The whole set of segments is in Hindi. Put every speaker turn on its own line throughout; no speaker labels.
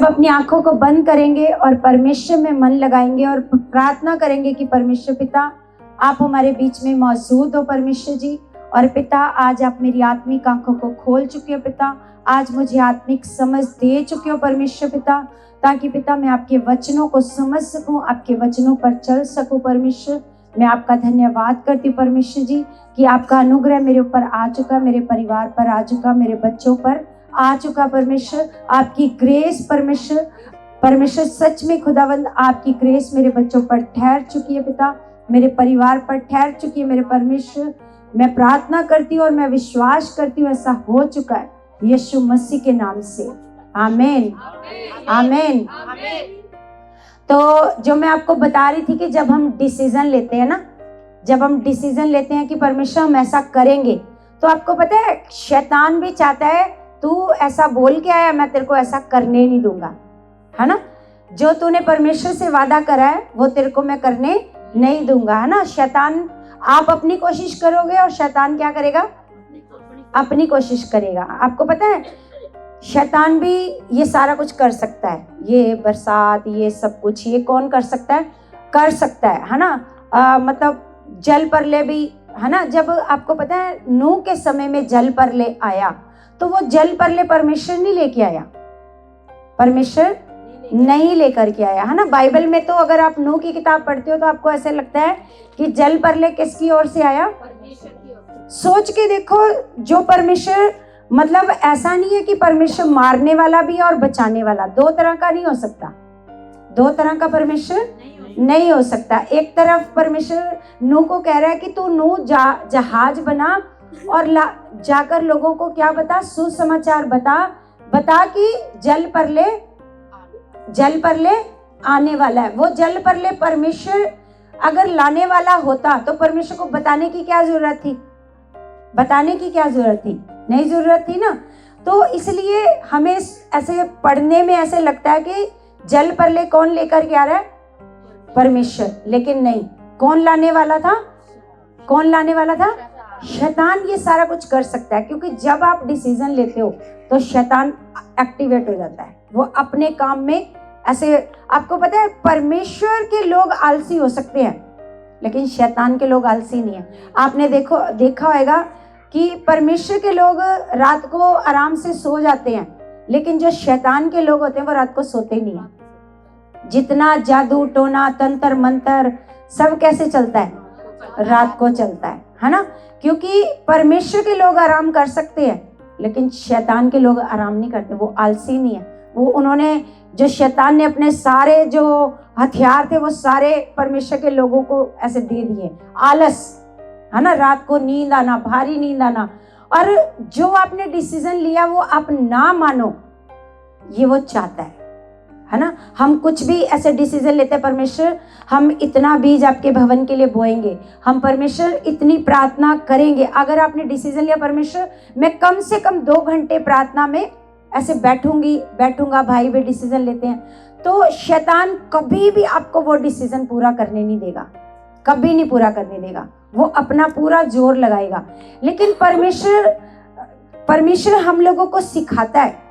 अपनी आंखों को बंद करेंगे और परमेश्वर में मन लगाएंगे और प्रार्थना करेंगे कि परमेश्वर पिता आप हमारे बीच में मौजूद हो परमेश्वर जी। और पिता आज आप मेरी आत्मिक आंखों को खोल चुके हो पिता, आज मुझे आत्मिक समझ दे चुके हो परमेश्वर पिता, ताकि पिता मैं आपके वचनों को समझ सकूं, आपके वचनों पर चल सकूं परमेश्वर। मैं आपका धन्यवाद करती हूँ परमेश्वर जी कि आपका अनुग्रह मेरे ऊपर आ चुका, मेरे परिवार पर आ चुका, मेरे बच्चों पर आ चुका परमेश्वर। आपकी ग्रेस परमेश्वर सच में खुदावंद आपकी ग्रेस मेरे बच्चों पर ठहर चुकी है पिता, मेरे परिवार पर ठहर चुकी है मेरे परमेश्वर। मैं प्रार्थना करती हूँ और मैं विश्वास करती हूँ ऐसा हो चुका है यीशु मसीह के नाम से, आमीन आमीन। तो जो मैं आपको बता रही थी कि जब हम डिसीजन लेते हैं ना, जब हम डिसीजन लेते हैं कि परमेश्वर हम ऐसा करेंगे, तो आपको पता है शैतान भी चाहता है तू ऐसा बोल के आया, मैं तेरे को ऐसा करने नहीं दूंगा, है ना। जो तूने परमेश्वर से वादा करा है वो तेरे को मैं करने नहीं दूंगा, है ना। शैतान, आप अपनी कोशिश करोगे और शैतान क्या करेगा, अपनी कोशिश करेगा। आपको पता है शैतान भी ये सारा कुछ कर सकता है, ये बरसात ये सब कुछ ये कौन कर सकता है, कर सकता है ना। मतलब जल प्रलय भी, है ना। जब आपको पता है नूह के समय में जल प्रलय आया, तो वो जल प्रलय परमेश्वर नहीं लेके आया, परमेश्वर नहीं लेकर के आया, है ना। बाइबल में तो अगर आप नूह की किताब पढ़ते हो तो आपको ऐसे लगता है कि जल प्रलय किसकी ओर से आया, सोच के देखो। जो परमेश्वर, मतलब ऐसा नहीं है कि परमेश्वर मारने वाला भी है और बचाने वाला, दो तरह का नहीं हो सकता, दो तरह का परमेश्वर नहीं हो सकता। एक तरफ परमेश्वर नूह को कह रहा है कि तू नूह जहाज बना और जाकर लोगों को क्या बता, सुसमाचार बता कि जल प्रलय आने वाला है। वो जल प्रलय परमेश्वर अगर लाने वाला होता तो परमेश्वर को बताने की क्या जरूरत थी, बताने की क्या जरूरत थी, नहीं जरूरत थी ना। तो इसलिए हमें ऐसे पढ़ने में ऐसे लगता है कि जल प्रलय कौन लेकर के आ रहा है, परमेश्वर, लेकिन नहीं, कौन लाने वाला था, कौन लाने वाला था, शैतान। ये सारा कुछ कर सकता है क्योंकि जब आप डिसीजन लेते हो तो शैतान एक्टिवेट हो जाता है, वो अपने काम में ऐसे। आपको पता है परमेश्वर के लोग आलसी हो सकते हैं लेकिन शैतान के लोग आलसी नहीं है। आपने देखा होगा कि परमेश्वर के लोग रात को आराम से सो जाते हैं, लेकिन जो शैतान के लोग होते हैं वो रात को सोते नहीं है। जितना जादू टोना तंत्र मंत्र सब कैसे चलता है, रात को चलता है ना। क्योंकि परमेश्वर के लोग आराम कर सकते हैं लेकिन शैतान के लोग आराम नहीं करते, वो आलसी नहीं है। वो उन्होंने, जो शैतान ने अपने सारे जो हथियार थे वो सारे परमेश्वर के लोगों को ऐसे दे दिए, आलस, है ना। रात को नींद आना, भारी नींद आना, और जो आपने डिसीजन लिया वो आप ना मानो, ये वो चाहता है ना। हम कुछ भी ऐसे डिसीजन लेते हैं, परमेश्वर हम इतना बीज आपके भवन के लिए बोएंगे, हम परमेश्वर इतनी प्रार्थना करेंगे। अगर आपने डिसीजन लिया परमेश्वर मैं कम से कम 2 घंटे प्रार्थना में ऐसे बैठूंगा, भाई भी डिसीजन लेते हैं, तो शैतान कभी भी आपको वो डिसीजन पूरा करने नहीं देगा, कभी नहीं पूरा करने देगा, वो अपना पूरा जोर लगाएगा। लेकिन परमेश्वर हम लोगों को सिखाता है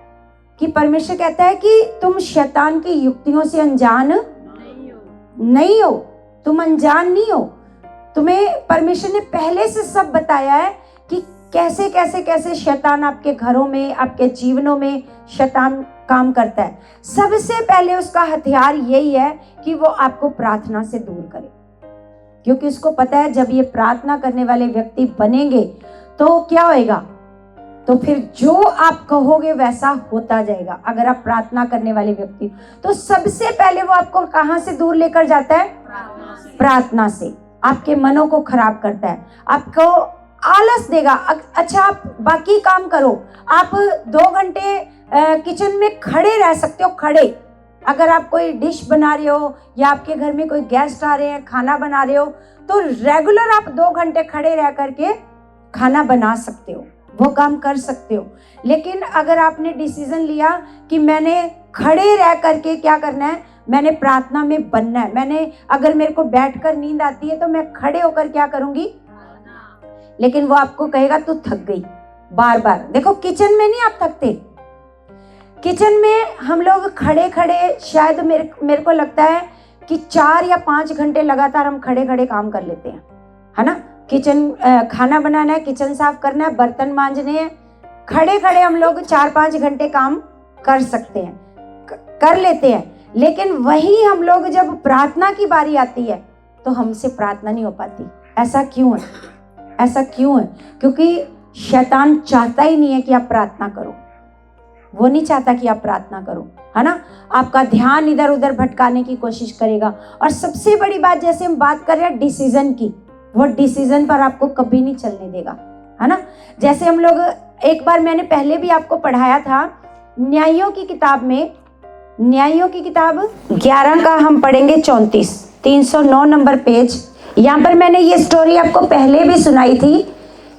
कि परमेश्वर कहता है कि तुम शैतान की युक्तियों से अनजान नहीं हो, तुम अनजान नहीं हो। तुम्हें परमेश्वर ने पहले से सब बताया है कि कैसे कैसे कैसे शैतान आपके घरों में, आपके जीवनों में शैतान काम करता है। सबसे पहले उसका हथियार यही है कि वो आपको प्रार्थना से दूर करे, क्योंकि उसको पता है जब ये प्रार्थना करने वाले व्यक्ति बनेंगे तो क्या होएगा, तो फिर जो आप कहोगे वैसा होता जाएगा। अगर आप प्रार्थना करने वाले व्यक्ति, तो सबसे पहले वो आपको कहां से दूर लेकर जाता है, प्रार्थना से। आपके मनों को खराब करता है, आपको आलस देगा। अच्छा आप बाकी काम करो, आप 2 घंटे किचन में खड़े रह सकते हो, खड़े। अगर आप कोई डिश बना रहे हो या आपके घर में कोई गेस्ट आ रहे हैं, खाना बना रहे हो, तो रेगुलर आप 2 घंटे खड़े रह करके खाना बना सकते हो, वो काम कर सकते हो। लेकिन अगर आपने डिसीजन लिया कि मैंने खड़े रह करके क्या करना है, मैंने प्रार्थना में बनना है, मैंने अगर मेरे को बैठकर नींद आती है तो मैं खड़े होकर क्या करूंगी, लेकिन वो आपको कहेगा तू थक गई बार बार। देखो किचन में नहीं आप थकते, किचन में हम लोग खड़े खड़े शायद मेरे को लगता है कि 4 या 5 घंटे लगातार हम खड़े खड़े काम कर लेते हैं, है ना। किचन खाना बनाना है, किचन साफ करना है, बर्तन मांजने हैं, खड़े खड़े हम लोग 4-5 घंटे काम कर सकते हैं, कर लेते हैं। लेकिन वही हम लोग जब प्रार्थना की बारी आती है तो हमसे प्रार्थना नहीं हो पाती। ऐसा क्यों है? ऐसा क्यों है? क्योंकि शैतान चाहता ही नहीं है कि आप प्रार्थना करो। वो नहीं चाहता कि आप प्रार्थना करो, है ना। आपका ध्यान इधर उधर भटकाने की कोशिश करेगा। और सबसे बड़ी बात, जैसे हम बात कर रहे हैं डिसीजन की, वो डिसीजन पर आपको कभी नहीं चलने देगा, है ना। जैसे हम लोग, एक बार मैंने पहले भी आपको पढ़ाया था, न्यायों की किताब में, न्यायों की किताब 11 का हम पढ़ेंगे 34, 309 नंबर पेज। यहाँ पर मैंने ये स्टोरी आपको पहले भी सुनाई थी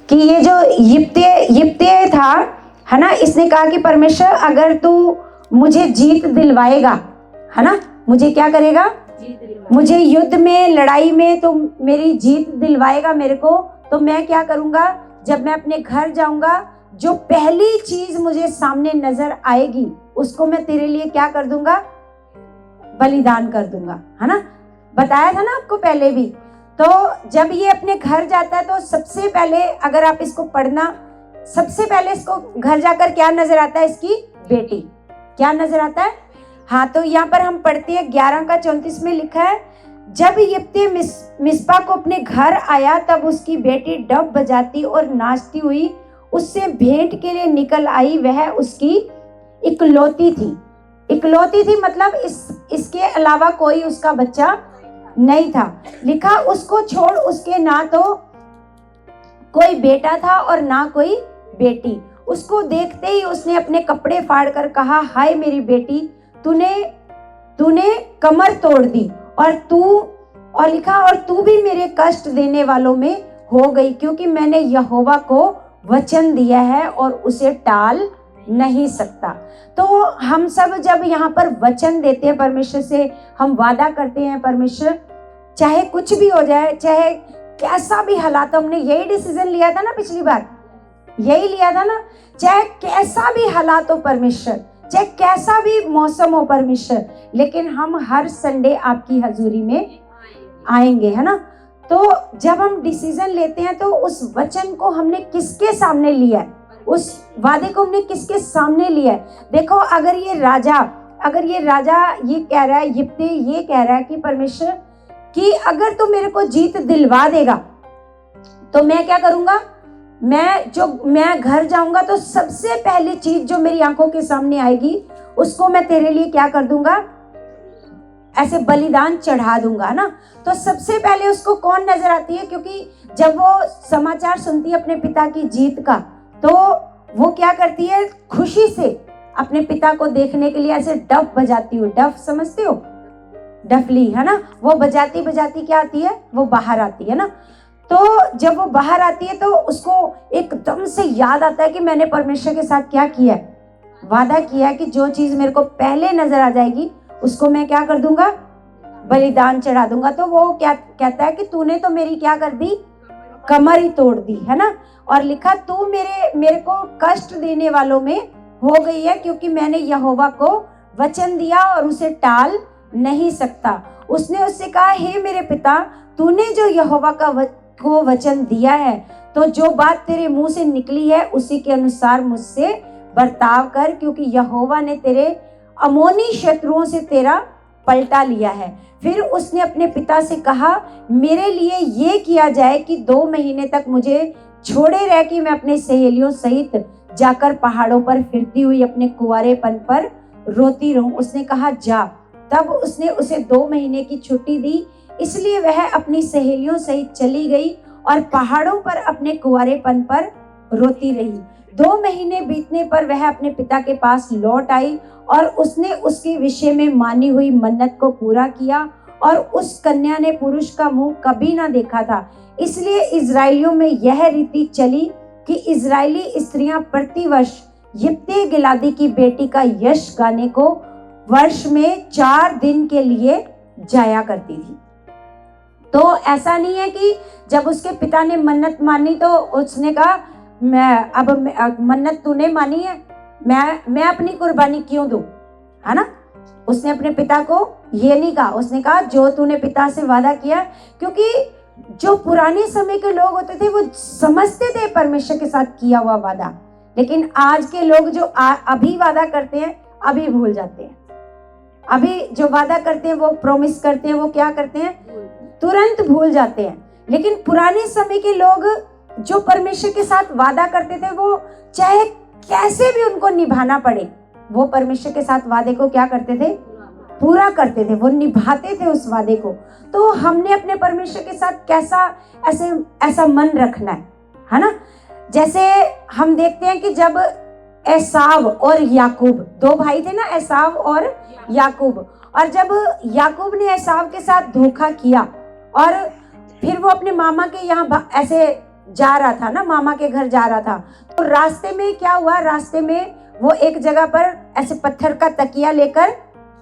कि ये जो यिप्ते था, है ना, इसने कहा कि परमेश्वर अगर तू मुझे जीत दिलवाएगा, है ना, मुझे क्या करेगा, मुझे युद्ध में, लड़ाई में तो मेरी जीत दिलवाएगा मेरे को, तो मैं क्या करूंगा, जब मैं अपने घर जाऊंगा, जो पहली चीज मुझे सामने नजर आएगी उसको मैं तेरे लिए क्या कर दूंगा, बलिदान कर दूंगा, है ना। बताया था ना आपको पहले भी। तो जब ये अपने घर जाता है तो सबसे पहले, अगर आप इसको पढ़ना, सबसे पहले इसको घर जाकर क्या नजर आता है, इसकी बेटी क्या नजर आता है। हाँ, तो यहाँ पर हम पढ़ते हैं 11 का 34 में लिखा है, जब यिप्ते मिस्पा को अपने घर आया तब उसकी बेटी डब बजाती और नाचती हुई उससे भेंट के लिए निकल आई। वह उसकी इकलौती थी, मतलब इसके अलावा कोई उसका बच्चा नहीं था। लिखा, उसको छोड़ उसके ना तो कोई बेटा था और ना कोई बेटी। उसको देखते ही उसने अपने कपड़े फाड़ कर कहा, हाय मेरी बेटी, तूने कमर तोड़ दी और लिखा, और तू भी मेरे कष्ट देने वालों में हो गई, क्योंकि मैंने यहोवा को वचन दिया है और उसे टाल नहीं सकता। तो हम सब जब यहाँ पर वचन देते हैं परमेश्वर से, हम वादा करते हैं परमेश्वर, चाहे कुछ भी हो जाए, चाहे कैसा भी हालात, हमने यही डिसीजन लिया था ना पिछली बार, यही लिया था ना, चाहे कैसा भी हालात हो परमेश्वर, चाहे कैसा भी मौसम हो परमेश्वर, लेकिन हम हर संडे आपकी हजूरी में आएंगे, है ना। तो जब हम डिसीजन लेते हैं तो उस वचन को हमने किसके सामने लिया है, उस वादे को हमने किसके सामने लिया है। देखो, अगर ये राजा ये कह रहा है, यिप्ते ये कह रहा है कि परमेश्वर कि अगर तू मेरे को जीत दिलवा देगा तो मैं क्या करूंगा, मैं घर जाऊंगा तो सबसे पहली चीज जो मेरी आंखों के सामने आएगी उसको मैं तेरे लिए क्या कर दूंगा, ऐसे बलिदान चढ़ा दूंगा ना। तो सबसे पहले उसको कौन नजर आती है, क्योंकि जब वो समाचार सुनती है अपने पिता की जीत का, तो वो क्या करती है, खुशी से अपने पिता को देखने के लिए ऐसे डफ बजाती हो, डफ समझते हो, डफली, है ना, वो बजाती बजाती क्या आती है, वो बाहर आती है ना। तो जब वो बाहर आती है तो उसको एकदम से याद आता है कि मैंने परमेश्वर के साथ क्या किया है, वादा किया है कि जो चीज मेरे को पहले नजर आ जाएगी उसको मैं क्या कर दूंगा, बलिदान चढ़ा दूंगा। तो वो क्या कहता है कि तूने तो मेरी क्या कर दी, कमर ही तोड़ दी, है ना। और लिखा, तू मेरे को कष्ट देने वालों में हो गई है, क्योंकि मैंने यहोवा को वचन दिया और उसे टाल नहीं सकता। उसने उससे कहा, हे मेरे पिता, तूने जो यहोवा को वचन दिया है, तो जो बात तेरे मुंह से निकली है उसी के अनुसार मुझसे बर्ताव कर, क्योंकि यहोवा ने तेरे अमोनी शत्रुओं से तेरा पलटा लिया है। फिर उसने अपने पिता से कहा, मेरे लिए ये किया जाए कि 2 महीने तक मुझे छोड़े रह कि मैं अपने सहेलियों सहित जाकर पहाड़ों पर फिरती हुई अपने कुंवारेपन पर रोती रहूं। उसने कहा, जा। तब उसने उसे 2 महीने की छुट्टी दी, इसलिए वह अपनी सहेलियों सहित चली गई और पहाड़ों पर अपने कुंवारेपन पर रोती रही। 2 महीने बीतने पर वह अपने पिता के पास लौट आई और उसने उसके विषय में मानी हुई मन्नत को पूरा किया, और उस कन्या ने पुरुष का मुंह कभी ना देखा था। इसलिए इजराइलियों में यह रीति चली कि इजरायली स्त्रियां प्रतिवर्ष यिप्ते गिलादी की बेटी का यश गाने को वर्ष में 4 दिन के लिए जाया करती थी। तो ऐसा नहीं है कि जब उसके पिता ने मन्नत मानी तो उसने कहा, मैं अब मन्नत तूने मानी है मैं अपनी कुर्बानी क्यों दूं, है ना। उसने अपने पिता को ये नहीं कहा, उसने कहा जो तूने पिता से वादा किया, क्योंकि जो पुराने समय के लोग होते थे वो समझते थे परमेश्वर के साथ किया हुआ वादा, लेकिन आज के लोग जो अभी वादा करते हैं अभी भूल जाते हैं। अभी जो वादा करते हैं, वो प्रॉमिस करते हैं, वो क्या करते हैं, तुरंत भूल जाते हैं। लेकिन पुराने समय के लोग जो परमेश्वर के साथ वादा करते थे, वो चाहे कैसे भी उनको निभाना पड़े, वो परमेश्वर के साथ वादे को क्या करते थे, पूरा करते थे, वो निभाते थे उस वादे को। तो हमने अपने परमेश्वर के साथ कैसा ऐसा मन रखना है ना। जैसे हम देखते हैं कि जब एसाव और याकूब, दो भाई थे ना, एसाव और याकूब, और जब याकूब ने एसाव के साथ धोखा किया और फिर वो अपने मामा के यहाँ ऐसे जा रहा था ना, मामा के घर जा रहा था, तो रास्ते में क्या हुआ, रास्ते में वो एक जगह पर ऐसे पत्थर का तकिया लेकर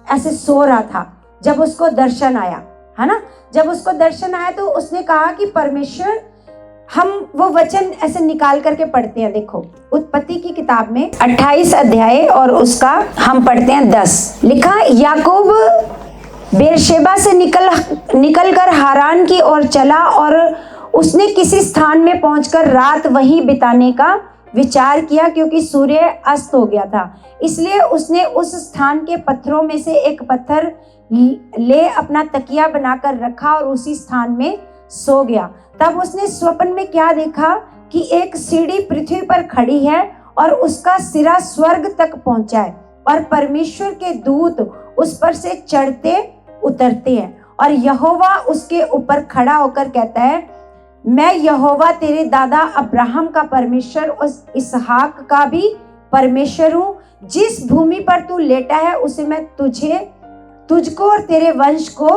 ऐसे सो रहा था। जब उसको दर्शन आया, है ना, जब उसको दर्शन आया तो उसने कहा कि परमेश्वर, हम वो वचन ऐसे निकाल करके पढ़ते हैं। देखो उत्पत्ति की किताब में 28 अध्याय और उसका हम पढ़ते हैं 10। लिखा, याकूब बेरशेबा से निकल कर हारान की ओर चला और उसने किसी स्थान में पहुंचकर रात वहीं बिताने का विचार किया, क्योंकि सूर्य अस्त हो गया था। इसलिए उसने उस स्थान के पत्थरों में से एक पत्थर ले अपना तकिया बनाकर रखा और उसी स्थान में सो गया। तब उसने स्वप्न में क्या देखा कि एक सीढ़ी पृथ्वी पर खड़ी है और उसका सिरा स्वर्ग तक पहुंचा है और परमेश्वर के दूत उस पर से चढ़ते उतरते हैं, और यहोवा उसके ऊपर खड़ा होकर कहता है, मैं यहोवा तेरे दादा अब्राहम का परमेश्वर और इसहाक का भी परमेश्वर हूँ। जिस भूमि पर तू लेटा है उसे मैं तुझको और तेरे वंश को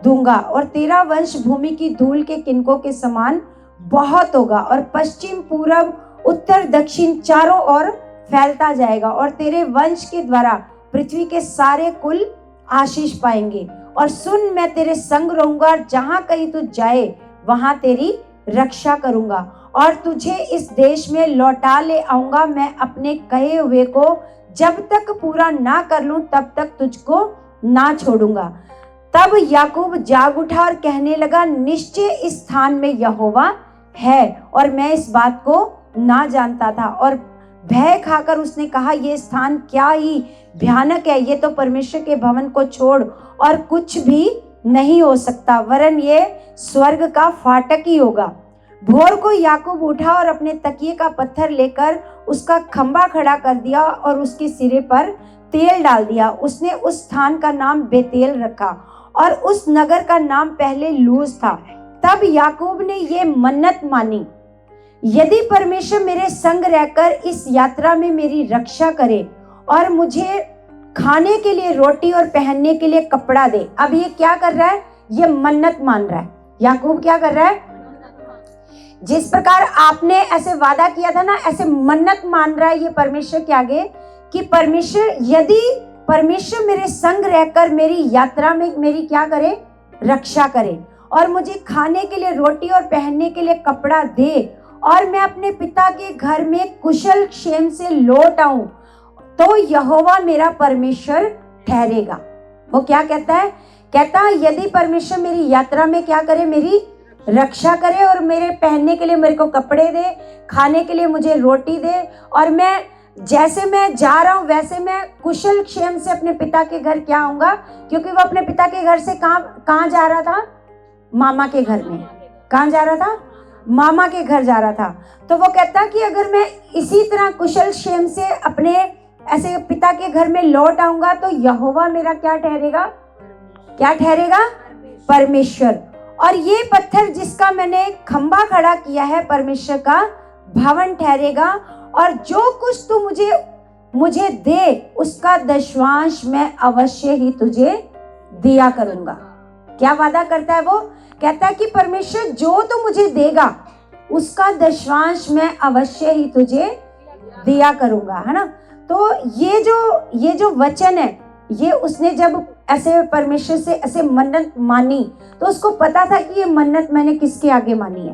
दूंगा, और तेरा वंश भूमि की धूल के किनकों के समान बहुत होगा, और पश्चिम पूरब उत्तर दक्षिण चारों ओर फैलता जाएगा, और तेरे वंश के द्वारा पृथ्वी के सारे कुल आशीष पाएंगे। और सुन, मैं तेरे संग रहूंगा, जहां कहीं तू जाए वहां तेरी रक्षा करूंगा, और तुझे इस देश में लौटा ले आऊंगा। मैं अपने कहे हुए को जब तक पूरा ना कर लूं तब तक तुझको ना छोड़ूंगा। तब याकूब जाग उठा और कहने लगा, निश्चय इस स्थान में यहोवा है और मैं इस बात को ना जानता था। और भय खाकर उसने कहा, ये स्थान क्या ही भयानक है, ये तो परमेश्वर के भवन को छोड़ और कुछ भी नहीं हो सकता, वरन ये स्वर्ग का फाटक ही होगा। भोर को याकूब उठा और अपने तकिए का पत्थर लेकर उसका खंबा खड़ा कर दिया और उसके सिरे पर तेल डाल दिया। उसने उस स्थान का नाम बेतेल रखा और उस नगर का नाम पहले लूज था। तब याकूब ने ये मन्नत मानी, यदि परमेश्वर मेरे संग रहकर इस यात्रा में मेरी रक्षा करे और मुझे खाने के लिए रोटी और पहनने के लिए कपड़ा दे। अब ये क्या कर रहा है, ये मन्नत मान रहा है। याकूब क्या कर रहा है, जिस प्रकार आपने ऐसे वादा किया था ना, ऐसे मन्नत मान रहा है ये परमेश्वर के आगे कि परमेश्वर, यदि परमेश्वर मेरे संग रहकर मेरी यात्रा में मेरी क्या करे, रक्षा करे, और मुझे खाने के लिए रोटी और पहनने के लिए कपड़ा दे, और मैं अपने पिता के घर में कुशल क्षेम से लौट आऊं, तो यहोवा मेरा परमेश्वर ठहरेगा। वो क्या कहता है, कहता यदि परमेश्वर मेरी यात्रा में क्या करे, मेरी रक्षा करे और मेरे पहनने के लिए मेरे को कपड़े दे, खाने के लिए मुझे रोटी दे, और मैं जैसे मैं जा रहा हूँ वैसे मैं कुशल क्षेम से अपने पिता के घर क्या आऊंगा, क्योंकि वो अपने पिता के घर से कहाँ जा रहा था, मामा के घर में। कहाँ जा रहा था, मामा के घर जा रहा था। तो वो कहता कि अगर मैं इसी तरह कुशल क्षेम से अपने ऐसे पिता के घर में लौट आऊंगा तो यहोवा मेरा क्या ठहरेगा, क्या ठहरेगा, परमेश्वर। और ये पत्थर जिसका मैंने खंबा खड़ा किया है परमेश्वर का भवन ठहरेगा, और जो कुछ तू मुझे दे उसका दशवांश मैं अवश्य ही तुझे दिया करूंगा। क्या वादा करता है वो, कहता है कि परमेश्वर जो तू मुझे देगा उसका दशवांश मैं अवश्य ही तुझे दिया करूंगा, है ना। तो ये जो वचन है, ये उसने जब ऐसे परमेश्वर से ऐसे मन्नत मानी तो उसको पता था कि ये मन्नत मैंने किसके आगे मानी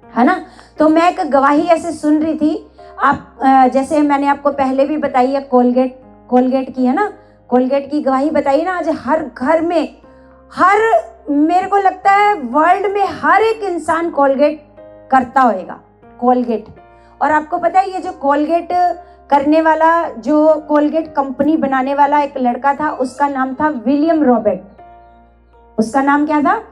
है ना। तो मैं एक गवाही ऐसे सुन रही थी, आप जैसे मैंने आपको पहले भी बताई है, कोलगेट की है ना, कोलगेट की गवाही बताई ना। आज हर घर में, मेरे को लगता है वर्ल्ड में हर एक इंसान कोलगेट करता होएगा, कोलगेट। और आपको पता है ये जो कोलगेट करने वाला, जो कोलगेट कंपनी बनाने वाला एक लड़का था, उसका नाम था विलियम रॉबर्ट। उसका नाम क्या था?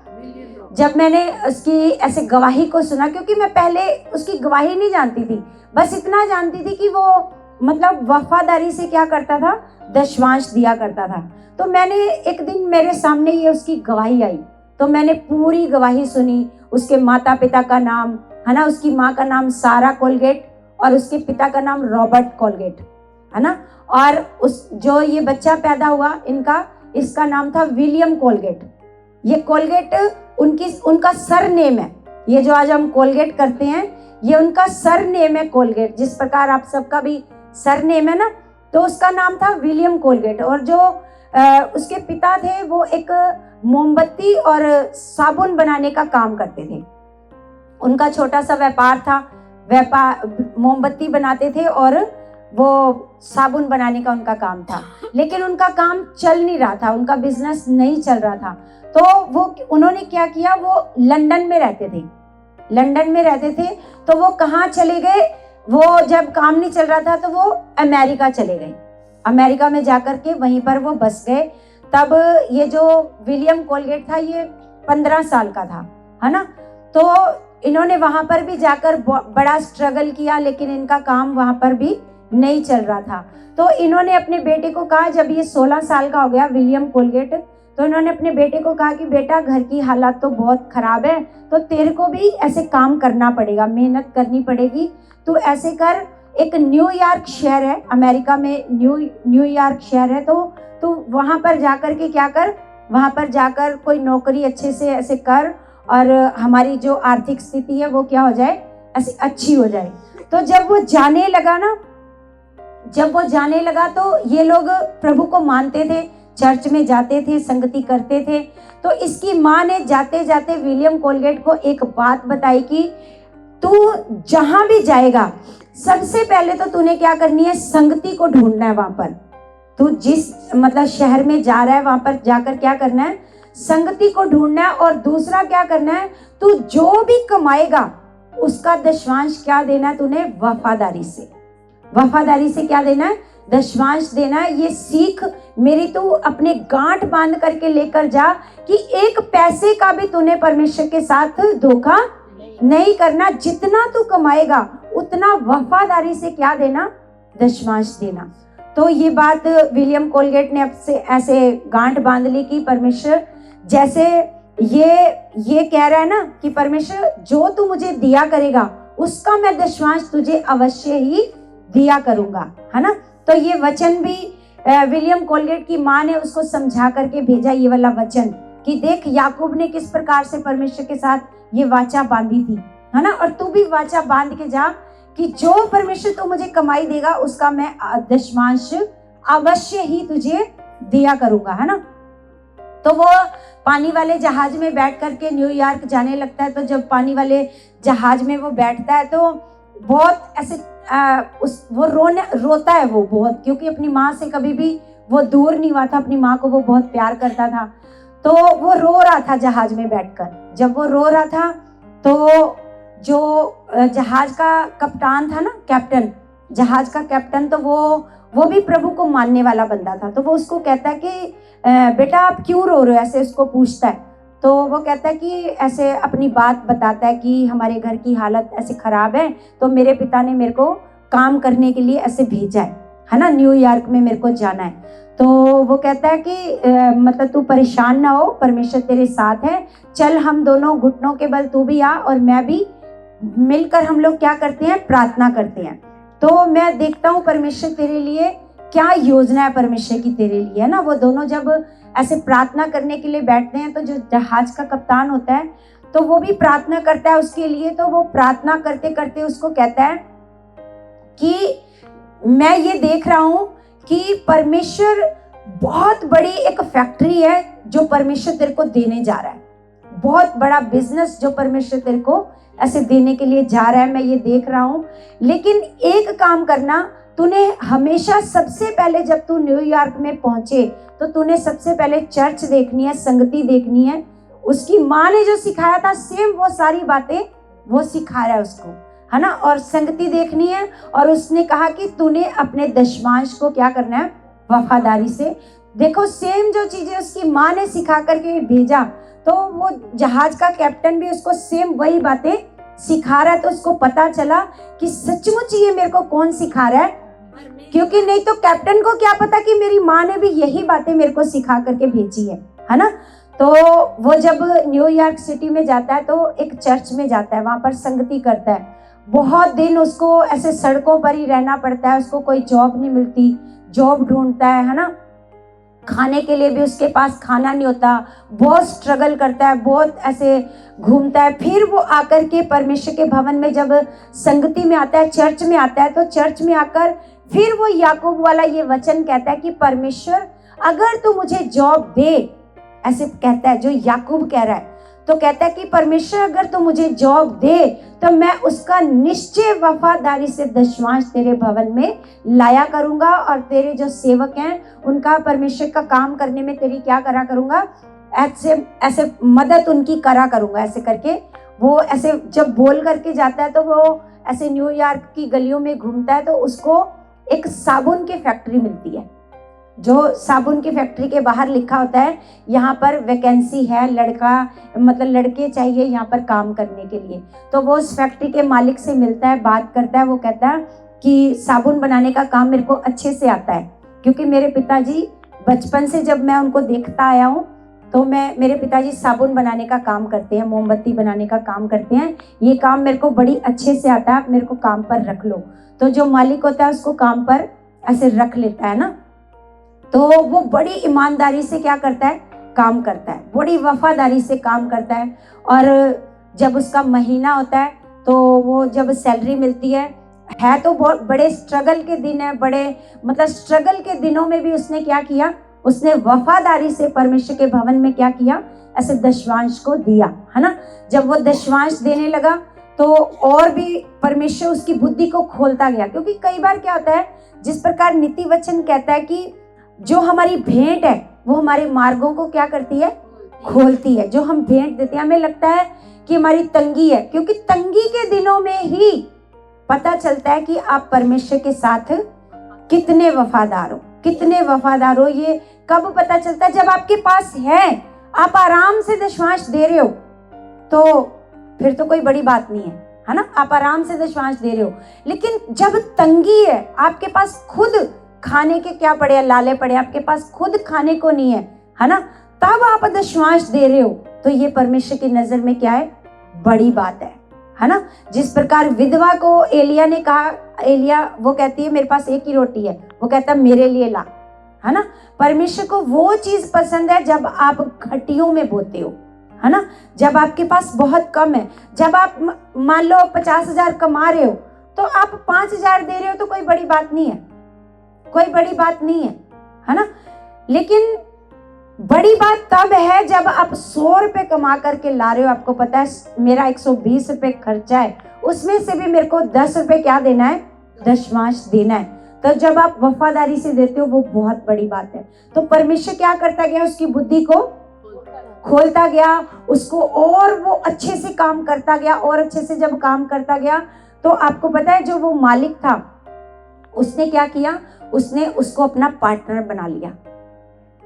जब मैंने उसकी ऐसे गवाही को सुना, क्योंकि मैं पहले उसकी गवाही नहीं जानती थी, बस इतना जानती थी कि वो मतलब वफादारी से क्या करता था, दशमांश दिया करता था। तो मैंने एक दिन मेरे सामने ये उसकी गवाही आई, तो मैंने पूरी गवाही सुनी। उसके माता पिता का नाम है ना, उसकी माँ का नाम सारा कोलगेट और उसके पिता का नाम रॉबर्ट कोलगेट है ना। और उस जो ये बच्चा पैदा हुआ इसका नाम था विलियम कोलगेट। ये कोलगेट उनका सर नेम है। ये जो आज हम कोलगेट करते हैं, ये उनका सर नेम है कोलगेट। जिस प्रकार आप सबका भी सर नेम है ना, तो उसका नाम था विलियम कोलगेट। और जो उसके पिता थे वो एक मोमबत्ती और साबुन बनाने का काम करते थे। उनका छोटा सा व्यापार था, मोमबत्ती बनाते थे और वो साबुन बनाने का उनका काम था। लेकिन उनका काम चल नहीं रहा था, उनका बिजनेस नहीं चल रहा था। तो उन्होंने क्या किया, वो लंदन में रहते थे। तो वो कहाँ चले गए, वो जब काम नहीं चल रहा था तो वो अमेरिका चले गए। अमेरिका में जाकर के वहीं पर वो बस गए। तब ये जो विलियम कोलगेट था ये 15 साल का था, है ना। तो इन्होंने वहां पर भी जाकर बड़ा स्ट्रगल किया, लेकिन इनका काम वहां पर भी नहीं चल रहा था। तो इन्होंने अपने बेटे को कहा, जब ये 16 साल का हो गया विलियम कोलगेट, तो इन्होंने अपने बेटे को कहा कि बेटा घर की हालात तो बहुत खराब है, तो तेरे को भी ऐसे काम करना पड़ेगा, मेहनत करनी पड़ेगी। तू ऐसे कर, एक न्यूयॉर्क शहर है अमेरिका में, न्यूयॉर्क शहर है, तो तू वहां पर जाकर के क्या कर, वहां पर जाकर कोई नौकरी अच्छे से ऐसे कर और हमारी जो आर्थिक स्थिति है वो क्या हो जाए, ऐसी अच्छी हो जाए। तो जब वो जाने लगा तो ये लोग प्रभु को मानते थे, चर्च में जाते थे, संगति करते थे। तो इसकी माँ ने जाते जाते विलियम कोलगेट को एक बात बताई कि तू जहां भी जाएगा, सबसे पहले तो तूने क्या करनी है, संगति को ढूंढना है। वहां पर तू जिस मतलब शहर में जा रहा है, वहां पर जाकर क्या करना है, संगति को ढूंढना है। और दूसरा क्या करना है, तू जो भी कमाएगा उसका दशमांश क्या देना है, तूने वफादारी से क्या देना है, दशमांश देना है। ये सीख मेरी तू अपने गांठ बांध करके लेकर जा कि एक पैसे का भी तूने परमेश्वर के साथ धोखा नहीं करना। जितना तू कमाएगा उतना वफादारी से क्या देना, दशमांश देना। तो ये बात विलियम कोलगेट ने ऐसे गांठ बांध ली कि परमेश्वर जैसे ये कह रहा है ना कि परमेश्वर जो तू मुझे दिया करेगा उसका मैं दशमांश तुझे अवश्य ही दिया करूंगा, है ना। तो ये वचन भी विलियम कोलगेट की माँ ने उसको समझा करके भेजा, ये वाला वचन कि देख याकूब ने किस प्रकार से परमेश्वर के साथ ये वाचा बांधी थी, है ना। और तू भी वाचा बांध के जा कि जो परमेश्वर तू मुझे कमाई देगा उसका मैं दशमांश अवश्य ही तुझे दिया करूंगा, है ना। तो वो पानी वाले जहाज में बैठ करके न्यूयॉर्क जाने लगता है। तो जब पानी वाले जहाज में वो बैठता है तो बहुत ऐसे वो रोता है वो बहुत, क्योंकि अपनी माँ से कभी भी वो दूर नहीं हुआ था, अपनी माँ को वो बहुत प्यार करता था। तो वो रो रहा था जहाज में बैठकर। जब वो रो रहा था तो जो जहाज का कप्तान था ना, जहाज का कैप्टन, तो वो भी प्रभु को मानने वाला बंदा था। तो वो उसको कहता है कि बेटा आप क्यों रो रहे हो, ऐसे उसको पूछता है। तो वो कहता है कि ऐसे अपनी बात बताता है कि हमारे घर की हालत ऐसे खराब है, तो मेरे पिता ने मेरे को काम करने के लिए ऐसे भेजा है ना, न्यूयॉर्क में मेरे को जाना है। तो वो कहता है कि मतलब तू परेशान ना हो, परमेश्वर तेरे साथ है, चल हम दोनों घुटनों के बल तू भी आ और मैं भी, मिलकर हम लोग क्या करते हैं, प्रार्थना करते हैं। तो मैं देखता हूँ परमेश्वर तेरे लिए क्या योजना है, परमेश्वर की तेरे लिए, है ना। वो दोनों जब ऐसे प्रार्थना करने के लिए बैठते हैं तो जो जहाज का कप्तान होता है तो वो भी प्रार्थना करता है उसके लिए। तो वो प्रार्थना करते करते उसको कहता है कि मैं ये देख रहा हूँ कि परमेश्वर बहुत बड़ी एक फैक्ट्री है जो परमेश्वर तेरे को देने जा रहा है, बहुत बड़ा बिजनेस जो परमेश्वर तेरे को ऐसे देने के लिए जा रहा है, मैं ये देख रहा हूँ। लेकिन एक काम करना, तूने हमेशा सबसे पहले जब तू न्यूयॉर्क में पहुंचे तो तूने सबसे पहले चर्च देखनी है, संगति देखनी है। उसकी माँ ने जो सिखाया था सेम वो सारी बातें वो सिखा रहा है उसको, है ना। और संगति देखनी है। और उसने कहा कि तूने अपने दशमांश को क्या करना है, वफादारी से। देखो सेम जो चीजें उसकी माँ ने सिखा करके भेजा, तो वो जहाज का कैप्टन भी उसको सेम वही बातें सिखा रहा है। तो उसको पता चला कि सचमुच ये मेरे को कौन सिखा रहा है, क्योंकि नहीं तो कैप्टन को क्या पता कि मेरी माँ ने भी यही बातें मेरे को सिखा करके भेजी है ना। तो वो जब न्यूयॉर्क सिटी में जाता है तो एक चर्च में जाता है, वहां पर संगति करता है। बहुत दिन उसको ऐसे सड़कों पर ही रहना पड़ता है, उसको कोई जॉब नहीं मिलती, जॉब ढूंढता है ना। खाने के लिए भी उसके पास खाना नहीं होता, बहुत स्ट्रगल करता है, बहुत ऐसे घूमता है। फिर वो आकर के परमेश्वर के भवन में जब संगति में आता है, चर्च में आता है, तो चर्च में आकर फिर वो याकूब वाला ये वचन कहता है कि परमेश्वर अगर तू मुझे जॉब दे, ऐसे कहता है जो याकूब कह रहा है। तो कहता है कि परमेश्वर अगर तू मुझे जॉब दे तो मैं उसका निश्चय वफादारी से दशमांश तेरे भवन में लाया करूंगा, और तेरे जो सेवक हैं उनका परमेश्वर का काम करने में तेरी क्या करा करूंगा, ऐसे ऐसे मदद उनकी करा करूंगा। ऐसे करके वो ऐसे जब बोल करके जाता है तो वो ऐसे न्यूयॉर्क की गलियों में घूमता है, तो उसको एक साबुन की फैक्ट्री मिलती है। जो साबुन की फैक्ट्री के बाहर लिखा होता है यहाँ पर वैकेंसी है, लड़का मतलब लड़के चाहिए यहाँ पर काम करने के लिए। तो वो उस फैक्ट्री के मालिक से मिलता है, बात करता है। वो कहता है कि साबुन बनाने का काम मेरे को अच्छे से आता है, क्योंकि मेरे पिताजी बचपन से जब मैं उनको देखता आया हूँ तो मेरे पिताजी साबुन बनाने का काम करते हैं, मोमबत्ती बनाने का काम करते हैं। ये काम मेरे को बड़ी अच्छे से आता है, आप मेरे को काम पर रख लो। तो जो मालिक होता है उसको काम पर ऐसे रख लेता है ना। तो वो बड़ी ईमानदारी से क्या करता है, काम करता है, बड़ी वफादारी से काम करता है। और जब उसका महीना होता है तो वो जब सैलरी मिलती है तो बहुत बड़े स्ट्रगल के दिन है, बड़े मतलब स्ट्रगल के दिनों में भी उसने क्या किया, उसने वफादारी से परमेश्वर के भवन में क्या किया, ऐसे दशमांश को दिया, है ना। जब वो दशमांश देने लगा तो और भी परमेश्वर उसकी बुद्धि को खोलता गया। क्योंकि कई बार क्या होता है, जिस प्रकार नीति वचन कहता है कि जो हमारी भेंट है वो हमारे मार्गों को क्या करती है, खोलती है। जो हम भेंट देते हैं हमें लगता है कि हमारी तंगी है, क्योंकि तंगी के दिनों में ही पता चलता है कि आप परमेश्वर के साथ कितने वफादार हो, कितने वफादार हो। ये कब पता चलता है, जब आपके पास है, आप आराम से दशमांश दे रहे हो, तो फिर तो कोई बड़ी बात नहीं है ना, आप आराम से दशमांश दे रहे हो। लेकिन जब तंगी है, आपके पास खुद खाने के क्या पड़े हैं, लाले पड़े, आपके पास खुद खाने को नहीं है ना, तब आप दशमांश दे रहे हो, तो ये परमेश्वर की नजर में क्या है, बड़ी बात है ना। जिस प्रकार विधवा को एलिया ने कहा, एलिया वो कहती है मेरे पास एक ही रोटी है, वो कहता मेरे लिए ला, है ना। परमेश्वर को वो चीज पसंद है जब आप घटियों में बोते हो, है ना, जब आपके पास बहुत कम है। जब आप मान लो 50,000 कमा रहे हो तो आप 5,000 दे रहे हो तो कोई बड़ी बात नहीं है, कोई बड़ी बात नहीं है ना। लेकिन बड़ी बात तब है जब आप 100 रुपए कमा करके ला रहे हो, आपको पता है मेरा 120 रुपए खर्चा है, उसमें से भी मेरे को 10 रुपए क्या देना है, दशमांश देना है। तो जब आप वफादारी से देते हो वो बहुत बड़ी बात है। तो परमेश्वर क्या करता गया, उसकी बुद्धि को खोलता गया, उसको और वो अच्छे से काम करता गया, और अच्छे से जब काम करता गया तो आपको पता है जो वो मालिक था उसने क्या किया, उसने उसको अपना पार्टनर बना लिया।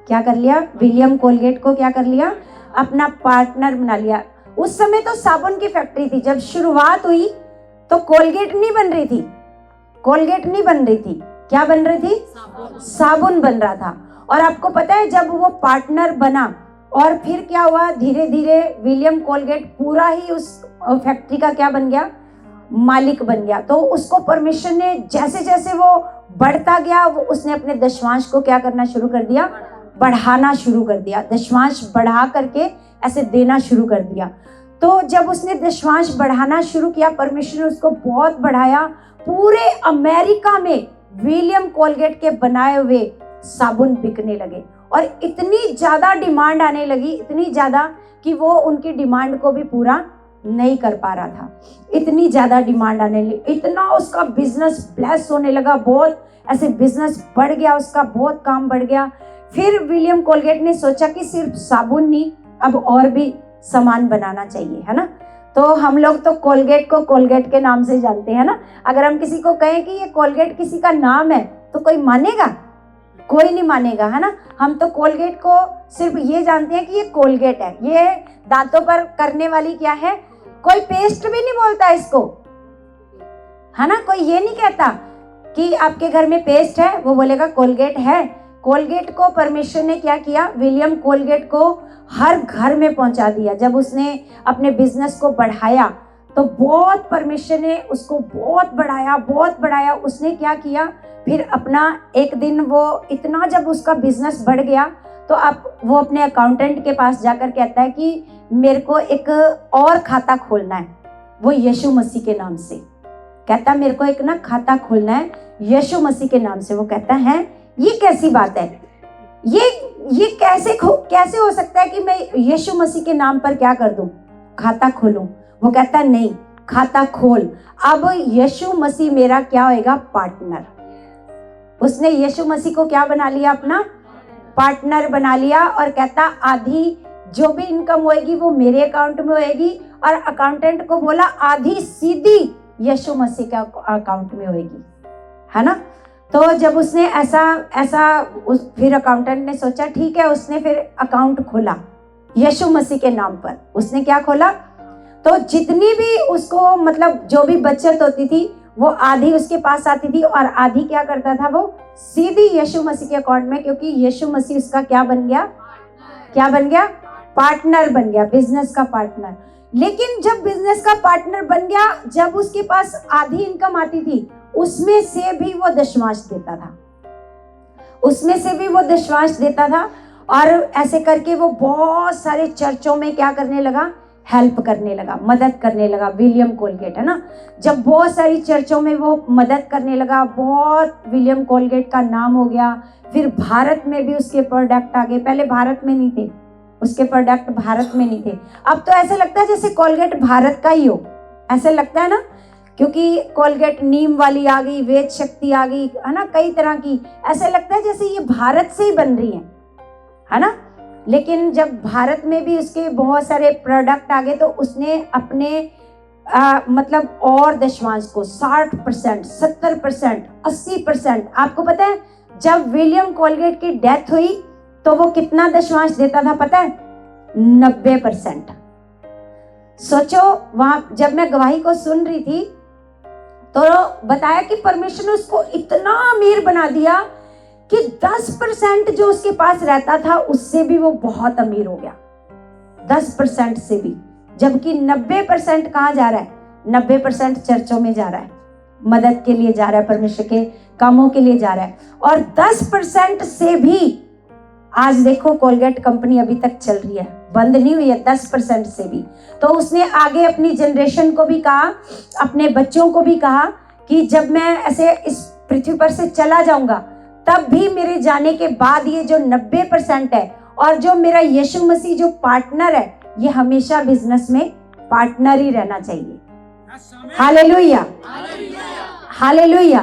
क्या कर लिया, विलियम कोलगेट को क्या कर लिया, अपना पार्टनर बना लिया। उस समय तो साबुन की फैक्ट्री थी, जब शुरुआत हुई तो कोलगेट नहीं बन रही थी, कोलगेट नहीं बन रही थी, क्या बन रही थी, साबुन बन रहा था। और आपको पता है जब वो पार्टनर बना और फिर क्या हुआ, धीरे धीरे विलियम कोलगेट पूरा ही उस फैक्ट्री का क्या बन गया, मालिक बन गया। तो उसको परमेश्वर ने जैसे जैसे वो बढ़ता गया, वो उसने अपने दशमांश को क्या करना शुरू कर दिया, बढ़ाना शुरू कर दिया, दशमांश बढ़ा करके ऐसे देना शुरू कर दिया। तो जब उसने दशमांश बढ़ाना शुरू किया, परमेश्वर ने उसको बहुत बढ़ाया। पूरे अमेरिका में विलियम कोलगेट के बनाए हुए साबुन बिकने लगे, और इतनी ज़्यादा डिमांड आने लगी, इतनी ज़्यादा कि वो उनकी डिमांड को भी पूरा नहीं कर पा रहा था। इतनी ज़्यादा डिमांड आने लगी, इतना उसका बिजनेस ब्लेस होने लगा, बहुत ऐसे बिजनेस बढ़ गया उसका, बहुत काम बढ़ गया। फिर विलियम कोलगेट ने सोचा कि सिर्फ साबुन नहीं, अब और भी सामान बनाना चाहिए, है ना। तो हम लोग तो कोलगेट को कोलगेट के नाम से जानते हैं ना। अगर हम किसी को कहें कि ये कोलगेट किसी का नाम है तो कोई मानेगा? कोई नहीं मानेगा, है ना। हम तो कोलगेट को सिर्फ ये जानते हैं कि ये कोलगेट है, ये दांतों पर करने वाली क्या है, कोई पेस्ट भी नहीं बोलता इसको, है ना। कोई ये नहीं कहता कि आपके घर में पेस्ट है, वो बोलेगा कोलगेट है। कोलगेट को परमेश्वर ने क्या किया, विलियम कोलगेट को हर घर में पहुंचा दिया। जब उसने अपने बिजनेस को बढ़ाया तो बहुत परमेश्वर ने उसको बहुत बढ़ाया। उसने क्या किया, फिर अपना एक दिन वो इतना जब उसका बिजनेस बढ़ गया तो अब वो अपने अकाउंटेंट के पास जाकर कहता है कि मेरे को एक और खाता खोलना है, वो यीशु मसीह के नाम से कहता है, मेरे को एक ना खाता खोलना है यीशु मसीह के नाम से। वो कहता है ये कैसी बात है, ये कैसे हो सकता है कि मैं यीशु मसीह के नाम पर क्या कर दूं, खाता खोलूं। वो कहता है नहीं, खाता खोल, अब यीशु मसीह मेरा क्या होएगा, पार्टनर। उसने यीशु मसीह को क्या बना लिया, अपना पार्टनर बना लिया। और कहता आधी जो भी इनकम होएगी वो मेरे अकाउंट में होएगी, और अकाउंटेंट को बोला आधी सीधी यीशु मसीह के अकाउंट में होएगी, है ना। तो जब उसने फिर अकाउंटेंट ने सोचा ठीक है, उसने फिर अकाउंट खोला यीशु मसीह के नाम पर। उसने क्या खोला, तो जितनी भी उसको मतलब जो भी बचत होती थी वो आधी उसके पास आती थी और आधी क्या करता था, वो सीधी यीशु मसीह के अकाउंट में, क्योंकि यीशु मसीह उसका क्या बन गया, पार्टनर बन गया, बिजनेस का पार्टनर। लेकिन जब बिजनेस का पार्टनर बन गया, जब उसके पास आधी इनकम आती थी उसमें से भी वो दशमांश देता था, और ऐसे करके वो बहुत सारे चर्चों में क्या करने लगा, हेल्प करने लगा, मदद करने लगा। विलियम कोलगेट, है ना, जब बहुत सारी चर्चों में वो मदद करने लगा, बहुत विलियम कोलगेट का नाम हो गया। फिर भारत में भी उसके प्रोडक्ट आ गए, पहले भारत में नहीं थे, उसके प्रोडक्ट भारत में नहीं थे। अब तो ऐसा लगता है जैसे कोलगेट भारत का ही हो, ऐसा लगता है ना, क्योंकि कोलगेट नीम वाली आ गई, वेद शक्ति आ गई, है ना, कई तरह की, ऐसा लगता है जैसे ये भारत से ही बन रही है ना। लेकिन जब भारत में भी उसके बहुत सारे प्रोडक्ट आ गए तो उसने अपने मतलब और दशमांश को 60%, 70%, 80%, आपको पता है जब विलियम कोलगेट की डेथ हुई तो वो कितना दशमांश देता था पता है, 90%। सोचो, वहां जब मैं गवाही को सुन रही थी तो बताया कि परमेश्वर ने उसको इतना अमीर बना दिया कि 10% जो उसके पास रहता था उससे भी वो बहुत अमीर हो गया, 10% से भी। जबकि 90% कहाँ जा रहा है, 90% चर्चों में जा रहा है, मदद के लिए जा रहा है, परमेश्वर के कामों के लिए जा रहा है। और 10% से भी आज देखो कोलगेट कंपनी अभी तक चल रही है, बंद नहीं हुई है, 10% से भी। तो उसने आगे अपनी जनरेशन को भी कहा, अपने बच्चों को भी कहा कि जब मैं ऐसे इस पृथ्वी पर से चला जाऊंगा तब भी मेरे जाने के बाद ये जो 90% है और जो मेरा यीशु मसीह जो पार्टनर है, ये हमेशा बिजनेस में पार्टनर ही रहना चाहिए। Hallelujah, hallelujah.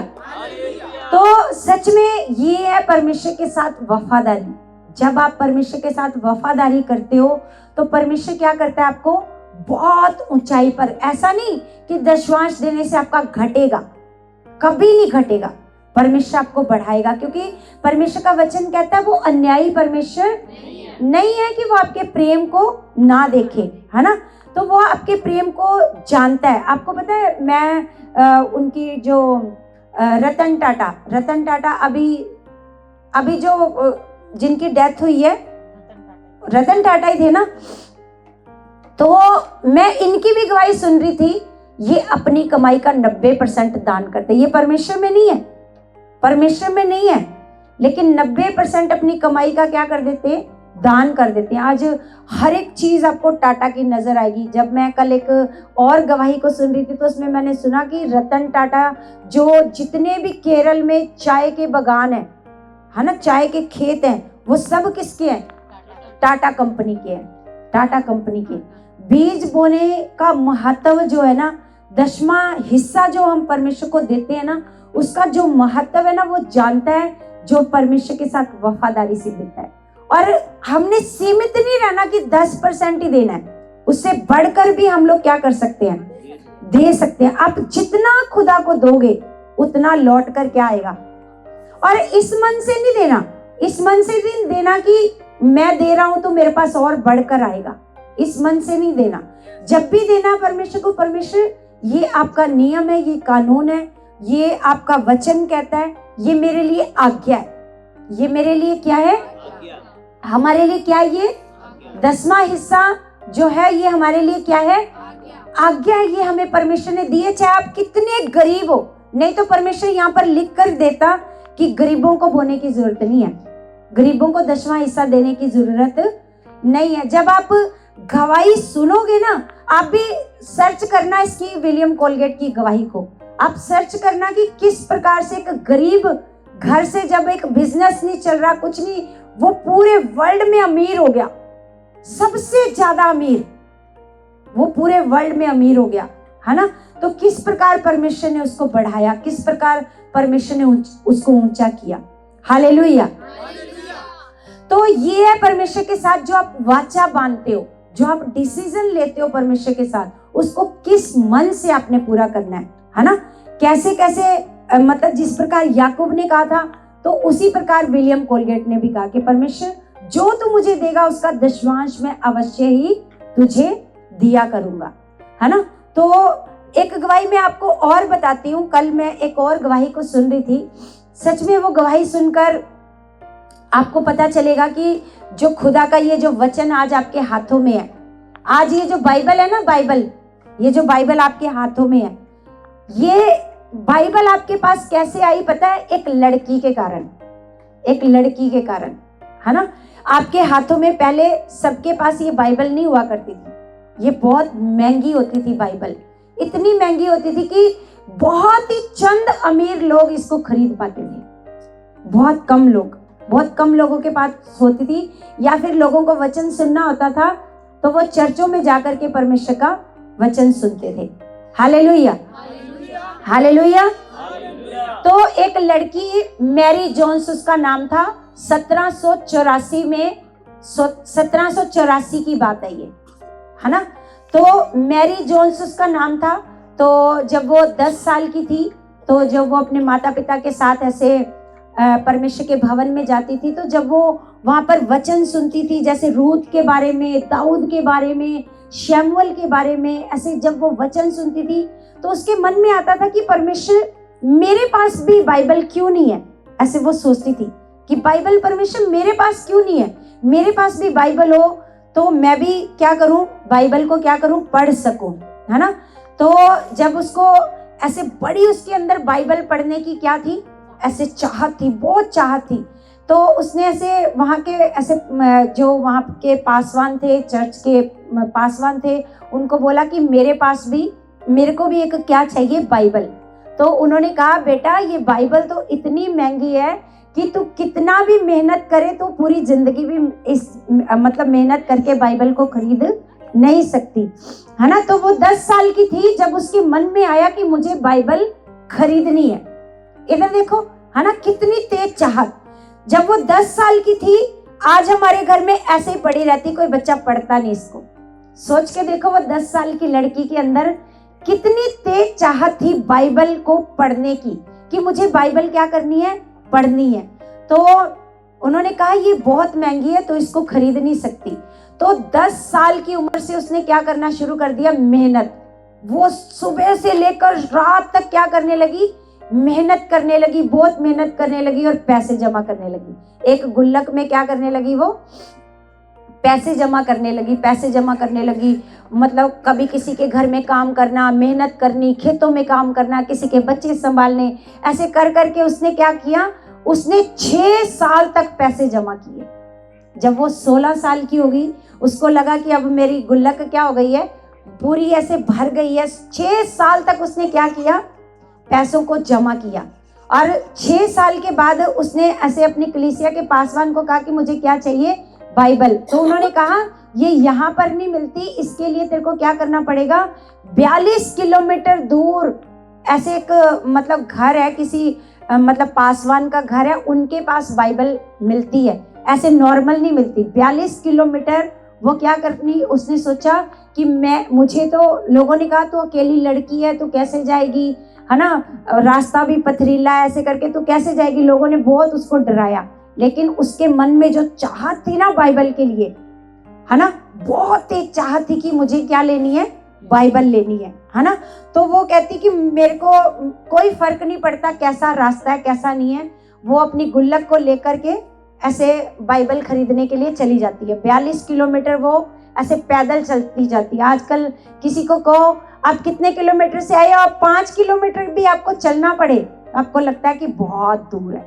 तो सच में ये है परमेश्वर के साथ वफादारी। जब आप परमेश्वर के साथ वफादारी करते हो तो परमेश्वर क्या करता है, आपको बहुत ऊंचाई पर, ऐसा नहीं कि दशमांश देने से आपका घटेगा, कभी नहीं घटेगा, परमेश्वर आपको बढ़ाएगा। क्योंकि परमेश्वर का वचन कहता है वो अन्यायी परमेश्वर नहीं है कि वो आपके प्रेम को ना देखे, है ना। तो वो आपके प्रेम को जानता है। आपको पता है, मैं उनकी जो रतन टाटा अभी जो जिनकी डेथ हुई है, रतन टाटा ही थे ना, तो मैं इनकी भी गवाही सुन रही थी। ये अपनी कमाई का 90% दान करते, ये परमेश्वर में नहीं है, परमेश्वर में नहीं है, लेकिन 90% अपनी कमाई का क्या कर देते, दान कर देते हैं। आज हर एक चीज आपको टाटा की नजर आएगी। जब मैं कल एक और गवाही को सुन रही थी तो उसमें मैंने सुना कि रतन टाटा जो जितने भी केरल में चाय के बागान है ना, चाय के खेत हैं, वो सब किसके हैं? टाटा कंपनी के हैं। टाटा कंपनी के बीज बोने का महत्व जो है ना, 10वां हिस्सा जो हम परमेश्वर को देते हैं ना, उसका जो महत्व है ना, वो जानता है जो परमेश्वर के साथ वफादारी से देता है। और हमने सीमित नहीं रहना कि 10% ही देना है, उससे बढ़कर भी हम लोग क्या कर सकते हैं? दे सकते हैं। आप जितना खुदा को दोगे उतना लौट कर क्या आएगा। और इस मन से नहीं देना, इस मन से नहीं देना कि मैं दे रहा हूं तो मेरे पास और बढ़कर आएगा, इस मन से नहीं देना। जब भी देना परमेश्वर को, परमेश्वर ये आपका नियम है, ये कानून है, ये आपका वचन कहता है, ये मेरे लिए आज्ञा है, ये मेरे लिए क्या है? हमारे लिए क्या है? ये 10वां हिस्सा जो है ये हमारे लिए क्या है? आज्ञा है। ये हमें परमेश्वर ने दी है, चाहे आप कितने गरीब हो। नहीं तो परमेश्वर यहाँ पर लिख कर देता कि गरीबों को बोने की जरूरत नहीं है, गरीबों को 10वां हिस्सा देने की जरूरत नहीं है। जब आप गवाही सुनोगे ना, आप भी सर्च करना इसकी, विलियम कोलगेट की गवाही को आप सर्च करना कि किस प्रकार से एक गरीब घर से जब एक बिजनेस नहीं चल रहा, कुछ नहीं, वो पूरे वर्ल्ड में अमीर हो गया, सबसे ज्यादा अमीर, वो पूरे वर्ल्ड में अमीर हो गया, है ना। तो किस प्रकार परमेश्वर ने उसको बढ़ाया, किस प्रकार परमेश्वर ने उसको ऊंचा किया। हालेलुया। तो ये है परमेश्वर के साथ जो आप वाचा बांधते हो, जो आप डिसीजन लेते हो परमेश्वर के साथ, उसको किस मन से आपने पूरा करना है ना। कैसे कैसे मतलब जिस प्रकार याकूब ने कहा था, तो उसी प्रकार विलियम कोलगेट ने भी कहा कि परमेश्वर जो तू मुझे देगा उसका 10वांश मैं अवश्य ही तुझे दिया करूंगा, है ना। तो एक गवाही मैं आपको और बताती हूँ। कल मैं एक और गवाही को सुन रही थी, सच में वो गवाही सुनकर आपको पता चलेगा कि जो खुदा का ये जो वचन आज आपके हाथों में है, आज ये जो बाइबल है ना, बाइबल, ये जो बाइबल आपके हाथों में है, ये बाइबल आपके पास कैसे आई पता है? एक लड़की के कारण, एक लड़की के कारण, है ना। आपके हाथों में पहले सबके पास ये बाइबल नहीं हुआ करती थी, ये बहुत महंगी होती थी बाइबल, इतनी महंगी होती थी कि बहुत ही चंद अमीर लोग इसको खरीद पाते थे, बहुत कम लोग, बहुत कम लोगों के पास होती थी। या फिर लोगों को वचन सुनना होता था तो वो चर्चों में जाकर के परमेश्वर का वचन सुनते थे। Hallelujah, hallelujah. तो एक लड़की मैरी जोन्स उसका नाम था, 1784 में, 1784 की बात है ये, है ना। तो मैरी जोन्स उसका नाम था। तो जब वो 10 साल की थी, तो जब वो अपने माता पिता के साथ ऐसे परमेश्वर के भवन में जाती थी, तो जब वो वहां पर वचन सुनती थी, जैसे रूत के बारे में, दाऊद के बारे में, शमूएल के बारे में, ऐसे जब वो वचन सुनती थी तो उसके मन में आता था कि परमेश्वर मेरे पास भी बाइबल क्यों नहीं है। ऐसे वो सोचती थी कि बाइबल, परमेश्वर मेरे पास क्यों नहीं है, मेरे पास भी बाइबल हो तो मैं भी क्या करूं, बाइबल को क्या करूं, पढ़ सकूं, है ना। तो जब उसको ऐसे बड़ी उसके अंदर बाइबल पढ़ने की क्या थी, ऐसे चाहत थी, बहुत चाहत थी। तो उसने ऐसे वहाँ के ऐसे जो वहाँ के पासवान थे, चर्च के पासवान थे, उनको बोला कि मेरे को भी एक क्या चाहिए, बाइबल। तो उन्होंने कहा बेटा ये बाइबल तो इतनी महंगी है कि तू कितना भी मेहनत करे तो पूरी जिंदगी भी इस मतलब मेहनत करके बाइबल को खरीद नहीं सकती, है ना। तो वो 10 साल की थी जब उसके मन में आया कि मुझे बाइबल खरीदनी है। इधर देखो, है ना, कितनी तेज चाहत। जब वो 10 साल की थी, आज हमारे घर में ऐसे ही पड़ी रहती, कोई बच्चा पढ़ता नहीं इसको। सोच के देखो वो 10 साल की लड़की के अंदर कितनी तेज चाहत थी बाइबल को पढ़ने की, कि मुझे बाइबल क्या करनी है, पढ़नी है। तो उन्होंने कहा ये बहुत महंगी है तो इसको खरीद नहीं सकती। तो 10 साल की उम्र से उसने क्या करना शुरू कर दिया, मेहनत। वो सुबह से लेकर रात तक क्या करने लगी, मेहनत करने लगी, बहुत मेहनत करने लगी और पैसे जमा करने लगी। एक गुल्लक में क्या करने लगी, वो पैसे जमा करने लगी, पैसे जमा करने लगी। मतलब कभी किसी के घर में काम करना, मेहनत करनी, खेतों में काम करना, किसी के बच्चे संभालने, ऐसे कर करके उसने क्या किया, उसने 6 साल तक पैसे जमा किए। जब वो 16 साल की होगी, उसको लगा कि अब मेरी गुल्लक क्या हो गई है, पूरी ऐसे भर गई है। 6 साल तक उसने क्या किया, पैसों को जमा किया। और 6 साल के बाद उसने ऐसे अपनी कलीसिया के पासवान को कहा कि मुझे क्या चाहिए, बाइबल। तो उन्होंने कहा ये यहाँ पर नहीं मिलती, इसके लिए तेरे को क्या करना पड़ेगा, 42 किलोमीटर दूर ऐसे एक मतलब घर है, किसी मतलब पासवान का घर है, उनके पास बाइबल मिलती है, ऐसे नॉर्मल नहीं मिलती। 42 किलोमीटर वो क्या करनी, उसने सोचा कि मुझे तो लोगों ने कहा तू अकेली लड़की है, तू कैसे जाएगी, है ना, रास्ता भी पथरीला है, ऐसे करके तू कैसे जाएगी। लोगों ने बहुत उसको डराया, लेकिन उसके मन में जो चाहत थी ना बाइबल के लिए, है ना, बहुत तेज चाहत थी कि मुझे क्या लेनी है, बाइबल लेनी है ना। तो वो कहती कि मेरे को कोई फर्क नहीं पड़ता कैसा रास्ता है कैसा नहीं है। वो अपनी गुल्लक को लेकर के ऐसे बाइबल खरीदने के लिए चली जाती है। 42 किलोमीटर वो ऐसे पैदल चलती जाती है। आजकल किसी को कहो आप कितने किलोमीटर से आए, और 5 किलोमीटर भी आपको चलना पड़े, आपको लगता है कि बहुत दूर है।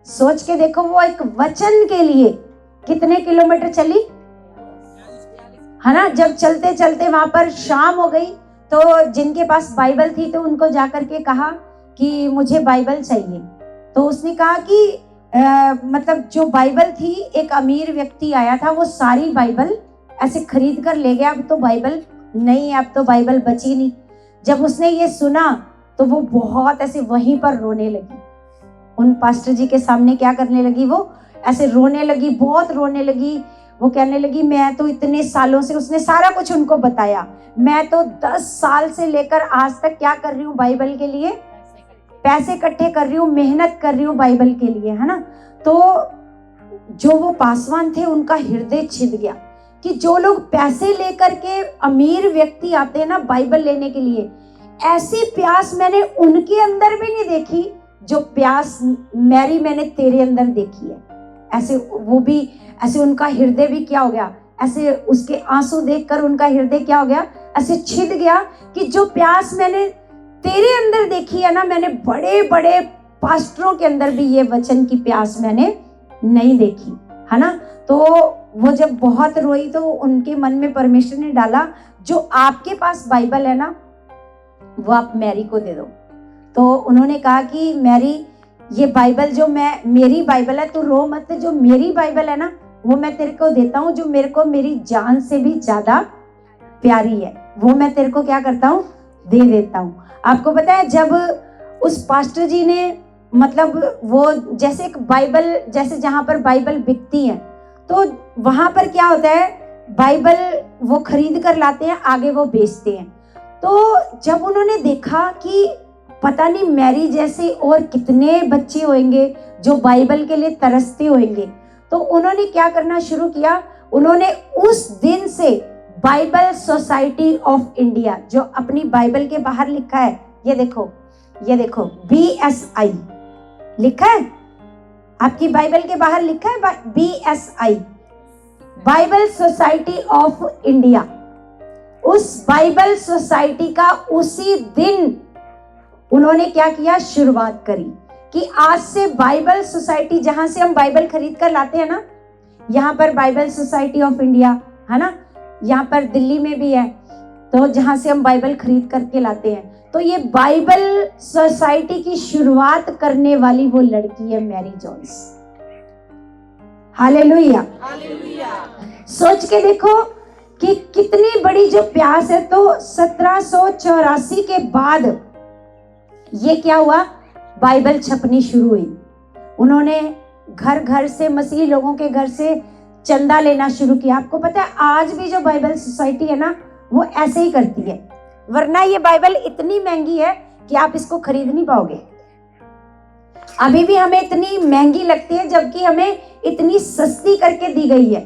सोच के देखो, वो एक वचन के लिए कितने किलोमीटर चली, है ना। जब चलते चलते वहां पर शाम हो गई, तो जिनके पास बाइबल थी तो उनको जाकर के कहा कि मुझे बाइबल चाहिए। तो उसने कहा कि मतलब जो बाइबल थी, एक अमीर व्यक्ति आया था, वो सारी बाइबल ऐसे खरीद कर ले गया, अब तो बाइबल नहीं है, अब तो बाइबल बची नहीं। जब उसने ये सुना तो वो बहुत ऐसे वहीं पर रोने लगी, उन पास्टर जी के सामने क्या करने लगी, वो ऐसे रोने लगी, बहुत रोने लगी। वो कहने लगी मैं तो इतने सालों से, उसने सारा कुछ उनको बताया, मैं तो 10 साल से लेकर आज तक क्या कर रही हूँ, बाइबल के लिए पैसे इकट्ठे कर रही हूँ, मेहनत कर रही हूँ बाइबल के लिए, है ना। तो जो वो पासवान थे उनका हृदय छिद गया कि जो लोग पैसे लेकर के, अमीर व्यक्ति आते हैं ना बाइबल लेने के लिए, ऐसी प्यास मैंने उनके अंदर भी नहीं देखी जो प्यास मैरी मैंने तेरे अंदर देखी है। ऐसे वो भी ऐसे, उनका हृदय भी क्या हो गया, ऐसे उसके आंसू देखकर उनका हृदय क्या हो गया, ऐसे छिद गया कि जो प्यास मैंने तेरे अंदर देखी है ना, मैंने बड़े बड़े पास्टरों के अंदर भी ये वचन की प्यास मैंने नहीं देखी, है ना। तो वो जब बहुत रोई तो उनके मन में परमेश्वर ने डाला, जो आपके पास बाइबल है ना वो आप मैरी को दे दो। तो उन्होंने कहा कि मैरी, ये बाइबल जो मेरी बाइबल है, तो रो मत, जो मेरी बाइबल है ना वो मैं तेरे को देता हूँ, जो मेरे को मेरी जान से भी ज्यादा प्यारी है, वो मैं तेरे को क्या करता हूँ, दे देता हूँ। आपको पता है, जब उस पास्टर जी ने मतलब वो जैसे एक बाइबल, जैसे जहां पर बाइबल बिकती है तो वहां पर क्या होता है, बाइबल वो खरीद कर लाते हैं, आगे वो बेचते हैं। तो जब उन्होंने देखा कि पता नहीं मैरी जैसे और कितने बच्चे होंगे जो बाइबल के लिए तरसते होंगे, तो उन्होंने क्या करना शुरू किया, उन्होंने उस दिन से बाइबल सोसाइटी ऑफ इंडिया, जो अपनी बाइबल के बाहर लिखा है, ये देखो BSI लिखा है, आपकी बाइबल के बाहर लिखा है BSI, Bible society of India. उस बाइबल सोसाइटी का उसी दिन उन्होंने क्या किया, शुरुआत करी कि आज से बाइबल सोसाइटी, जहां से हम बाइबल खरीद कर लाते हैं ना, यहाँ पर बाइबल सोसाइटी ऑफ इंडिया है ना, यहाँ पर दिल्ली में भी है, तो जहां से हम बाइबल खरीद करके लाते हैं, तो ये बाइबल सोसाइटी की शुरुआत करने वाली वो लड़की है मैरी जोन्स। हालेलुया, सोच के देखो कि कितनी बड़ी जो प्यास है। तो 1784 के बाद ये क्या हुआ, बाइबल छपनी शुरू हुई। उन्होंने घर घर से, मसीही लोगों के घर से चंदा लेना शुरू किया। आपको पता है आज भी जो बाइबल सोसाइटी है ना वो ऐसे ही करती है, वरना ये बाइबल इतनी महंगी है कि आप इसको खरीद नहीं पाओगे। अभी भी हमें इतनी महंगी लगती है जबकि हमें इतनी सस्ती करके दी गई है।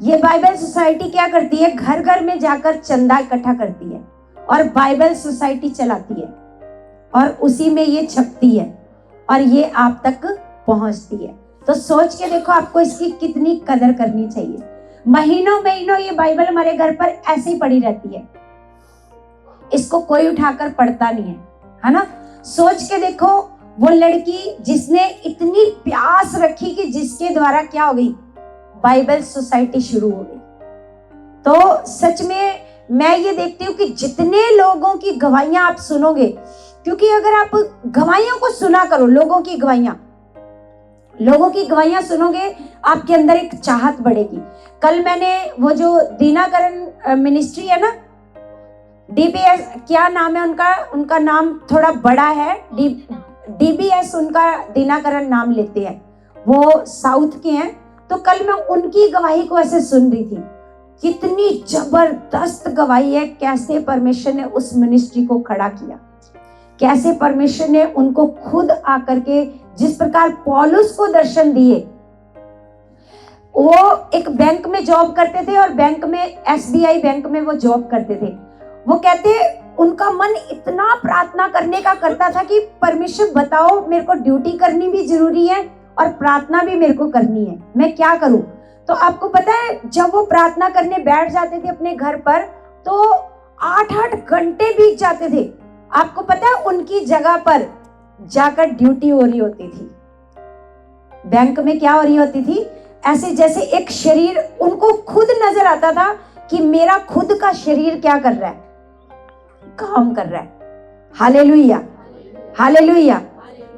ये बाइबल सोसाइटी क्या करती है, घर घर में जाकर चंदा इकट्ठा करती है और बाइबल सोसाइटी चलाती है और उसी में ये छपती है और ये आप तक पहुंचती है। तो सोच के देखो आपको इसकी कितनी कदर करनी चाहिए। महीनों महीनों ये बाइबल हमारे घर पर ऐसे ही पड़ी रहती है, इसको कोई उठाकर पढ़ता नहीं है ना। सोच के देखो वो लड़की जिसने इतनी प्यास रखी कि जिसके द्वारा क्या हो गई, बाइबल सोसाइटी शुरू हो गई। तो सच में मैं ये देखती हूँ कि जितने लोगों की गवाहियां आप सुनोगे क्योंकि अगर आप गवाहियों को सुना करो, लोगों की गवाहियां सुनोगे, आपके अंदर एक चाहत बढ़ेगी। कल मैंने वो जो दीनाकरण मिनिस्ट्री है ना, DBS, क्या नाम है उनका नाम थोड़ा बड़ा है, DBS उनका दीनाकरण नाम लेते हैं, वो साउथ के हैं। तो कल मैं उनकी गवाही को ऐसे सुन रही थी, कितनी जबरदस्त गवाही है, कैसे परमेश्वर ने उस मिनिस्ट्री को खड़ा किया, कैसे परमेश्वर ने उनको खुद आकर के, जिस प्रकार पौलुस को दर्शन दिए। वो एक बैंक में जॉब करते थे और बैंक में, SBI बैंक में वो जॉब करते थे। वो कहते उनका मन इतना प्रार्थना करने का करता था कि परमेश्वर बताओ, मेरे को ड्यूटी करनी भी जरूरी है और प्रार्थना भी मेरे को करनी है, मैं क्या करूं। तो आपको पता है, जब वो प्रार्थना करने बैठ जाते थे अपने घर पर, तो 8-8 घंटे बीत जाते थे। आपको पता है, उनकी जगह पर जाकर ड्यूटी हो रही होती थी। बैंक में क्या हो रही होती थी, ऐसे जैसे एक शरीर उनको खुद नजर आता था कि मेरा खुद का शरीर क्या कर रहा है, काम कर रहा है। Hallelujah, hallelujah.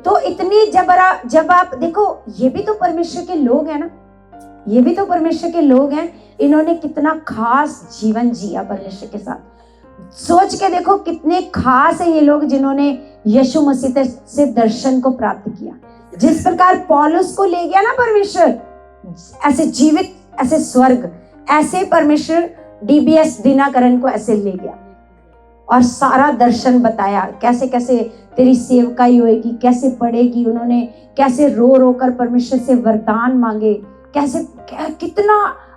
तो इतनी जब आप देखो, ये भी तो परमेश्वर के लोग हैं ना, ये भी तो परमेश्वर के लोग हैं। इन्होंने कितना खास जीवन जिया परमेश्वर के साथ। सोच के देखो कितने खास है ये लोग, जिन्होंने यीशु मसीह से दर्शन को प्राप्त किया। जिस प्रकार पौलुस को ले गया ना परमेश्वर, ऐसे जीवित, ऐसे स्वर्ग, ऐसे परमेश्वर DBS दीनाकरण को ऐसे ले गया और सारा दर्शन बताया, कैसे कैसे तेरी सेवकाई होएगी, कैसे पढ़ेगी। उन्होंने कैसे रो रो कर परमेश्वर से वरदान मांगे, कैसे कितना।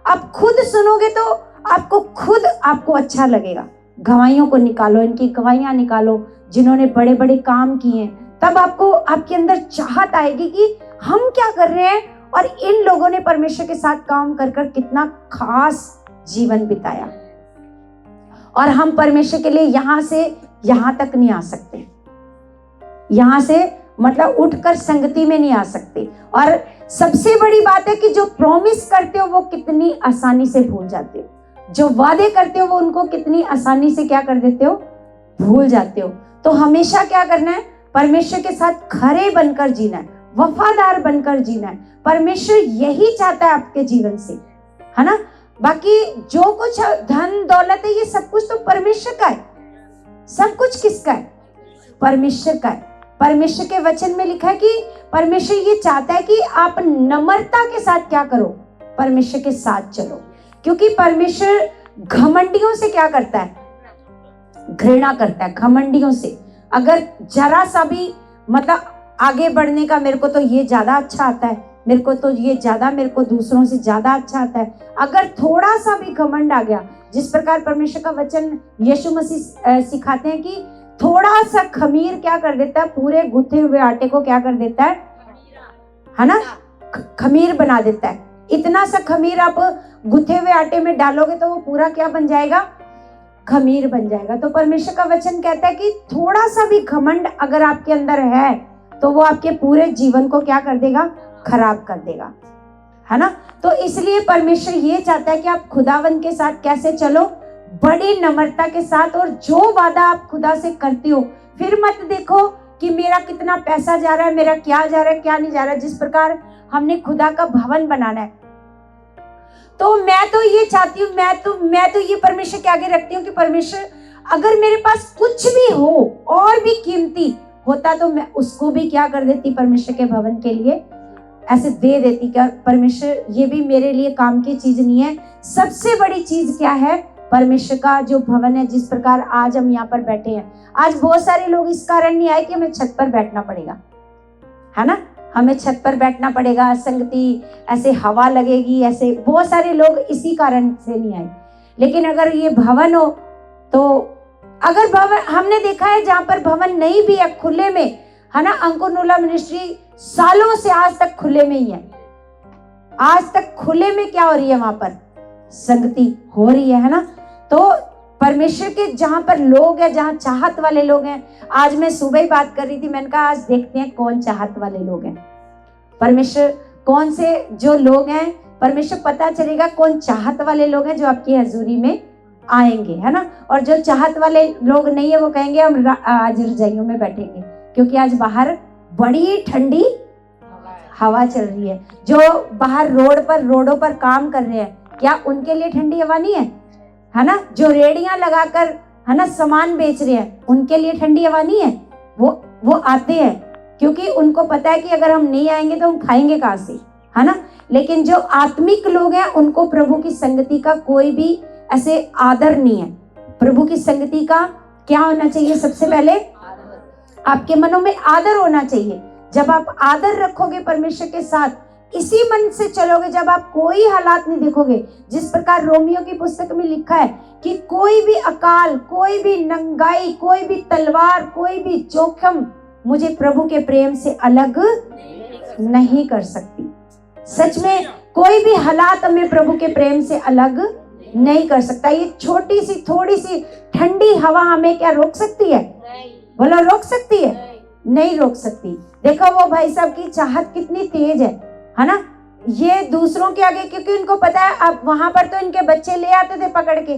आप खुद सुनोगे तो आपको अच्छा लगेगा। गवाहियों को निकालो, इनकी गवाहियां निकालो जिन्होंने बड़े बड़े काम किए हैं, तब आपको, आपके अंदर चाहत आएगी कि हम क्या कर रहे हैं और इन लोगों ने परमेश्वर के साथ काम कर कर कितना खास जीवन बिताया। और हम परमेश्वर के लिए यहां से यहां तक नहीं आ सकते, यहां से मतलब उठकर संगति में नहीं आ सकते। और सबसे बड़ी बात है कि जो प्रॉमिस करते हो वो कितनी आसानी से भूल जाते हो, जो वादे करते हो वो उनको कितनी आसानी से क्या कर देते हो, भूल जाते हो। तो हमेशा क्या करना है, परमेश्वर के साथ खरे बनकर जीना है, वफादार बनकर जीना है। परमेश्वर यही चाहता है आपके जीवन से, है ना। बाकी जो कुछ धन दौलत है, ये सब कुछ तो परमेश्वर का है। सब कुछ किसका है, परमेश्वर का है। परमेश्वर के वचन में लिखा है कि परमेश्वर ये चाहता है कि आप नम्रता के साथ क्या करो, परमेश्वर के साथ चलो। क्योंकि परमेश्वर घमंडियों से क्या करता है, घृणा करता है, घमंडियों से। अगर जरा सा भी मतलब आगे बढ़ने का, मेरे को तो ये ज्यादा अच्छा आता है, मेरे को तो ये ज्यादा, मेरे को दूसरों से ज्यादा अच्छा आता है, अगर थोड़ा सा भी घमंड आ गया, जिस प्रकार परमेश्वर का वचन यीशु मसीह सिखाते हैं कि थोड़ा सा खमीर क्या कर देता है, पूरे गुथे हुए आटे को क्या कर देता है ना, खमीर बना देता है। इतना सा खमीर आप गुथे हुए आटे में डालोगे तो वो पूरा क्या बन जाएगा, खमीर बन जाएगा। तो परमेश्वर का वचन कहता है कि थोड़ा सा भी घमंड अगर आपके अंदर है तो वो आपके पूरे जीवन को क्या कर देगा, खराब कर देगा, है ना। तो इसलिए परमेश्वर ये चाहता है कि आप खुदावंद के साथ कैसे चलो, बड़ी नम्रता के साथ। और जो वादा आप खुदा से करते हो, फिर मत देखो कि मेरा कितना पैसा जा रहा है, मेरा क्या जा रहा है, क्या नहीं जा रहा है। जिस प्रकार हमने खुदा का भवन बनाना है, तो मैं तो ये चाहती हूँ, मैं तो ये परमेश्वर के आगे रखती हूँ कि परमेश्वर अगर मेरे पास कुछ भी हो और भी कीमती होता तो मैं उसको भी क्या कर देती, परमेश्वर के भवन के लिए ऐसे दे देती। क्या परमेश्वर, ये भी मेरे लिए काम की चीज नहीं है। सबसे बड़ी चीज क्या है, परमेश्वर का जो भवन है। जिस प्रकार आज हम यहाँ पर बैठे हैं, आज बहुत सारे लोग इस कारण नहीं आए कि हमें छत पर बैठना पड़ेगा, है ना, हमें छत पर बैठना पड़ेगा, संगति ऐसे हवा लगेगी, ऐसे बहुत सारे लोग इसी कारण से नहीं आए। लेकिन अगर ये भवन हो, तो अगर भवन, हमने देखा है जहां पर भवन नहीं भी है, खुले में, है ना, अंकुर नूला मिनिस्ट्री सालों से आज तक खुले में ही है। आज तक खुले में क्या हो रही है, वहां पर संगति हो रही है ना। तो परमेश्वर के जहां पर लोग हैं, जहां चाहत वाले लोग हैं। आज मैं सुबह ही बात कर रही थी, मैंने कहा आज देखते हैं कौन चाहत वाले लोग हैं। परमेश्वर कौन से जो लोग हैं, परमेश्वर पता चलेगा कौन चाहत वाले लोग हैं जो आपकी हजूरी में आएंगे, है ना। और जो चाहत वाले लोग नहीं है वो कहेंगे हम आज रजाइयों में बैठेंगे, क्योंकि आज बाहर बड़ी ठंडी हवा चल रही है। जो बाहर रोडों पर काम कर रहे हैं, क्या उनके लिए ठंडी हवा नहीं है ना। जो रेड़ियां लगाकर, है ना, सामान बेच रहे हैं, उनके लिए ठंडी हवा नहीं है। वो आते हैं, क्योंकि उनको पता है कि अगर हम नहीं आएंगे तो हम खाएंगे कहाँ से, है ना। लेकिन जो आत्मिक लोग हैं उनको प्रभु की संगति का कोई भी ऐसे आदर नहीं है। प्रभु की संगति का क्या होना चाहिए? सबसे पहले आपके मनों में आदर होना चाहिए। जब आप आदर रखोगे परमेश्वर के साथ, इसी मन से चलोगे, जब आप कोई हालात नहीं देखोगे, जिस प्रकार रोमियो की पुस्तक में लिखा है कि कोई भी अकाल, कोई भी नंगाई, कोई भी तलवार, कोई भी जोखिम मुझे प्रभु के प्रेम से अलग नहीं कर सकती। सच में कोई भी हालात हमें प्रभु के प्रेम से अलग नहीं कर सकता। ये छोटी सी थोड़ी सी ठंडी हवा हमें क्या रोक सकती है? बोलो, रोक सकती है? नहीं रोक सकती। देखो वो भाई साहब की चाहत कितनी तेज है ना। ये दूसरों के आगे, क्योंकि उनको पता है अब वहां पर तो इनके बच्चे ले आते थे पकड़ के,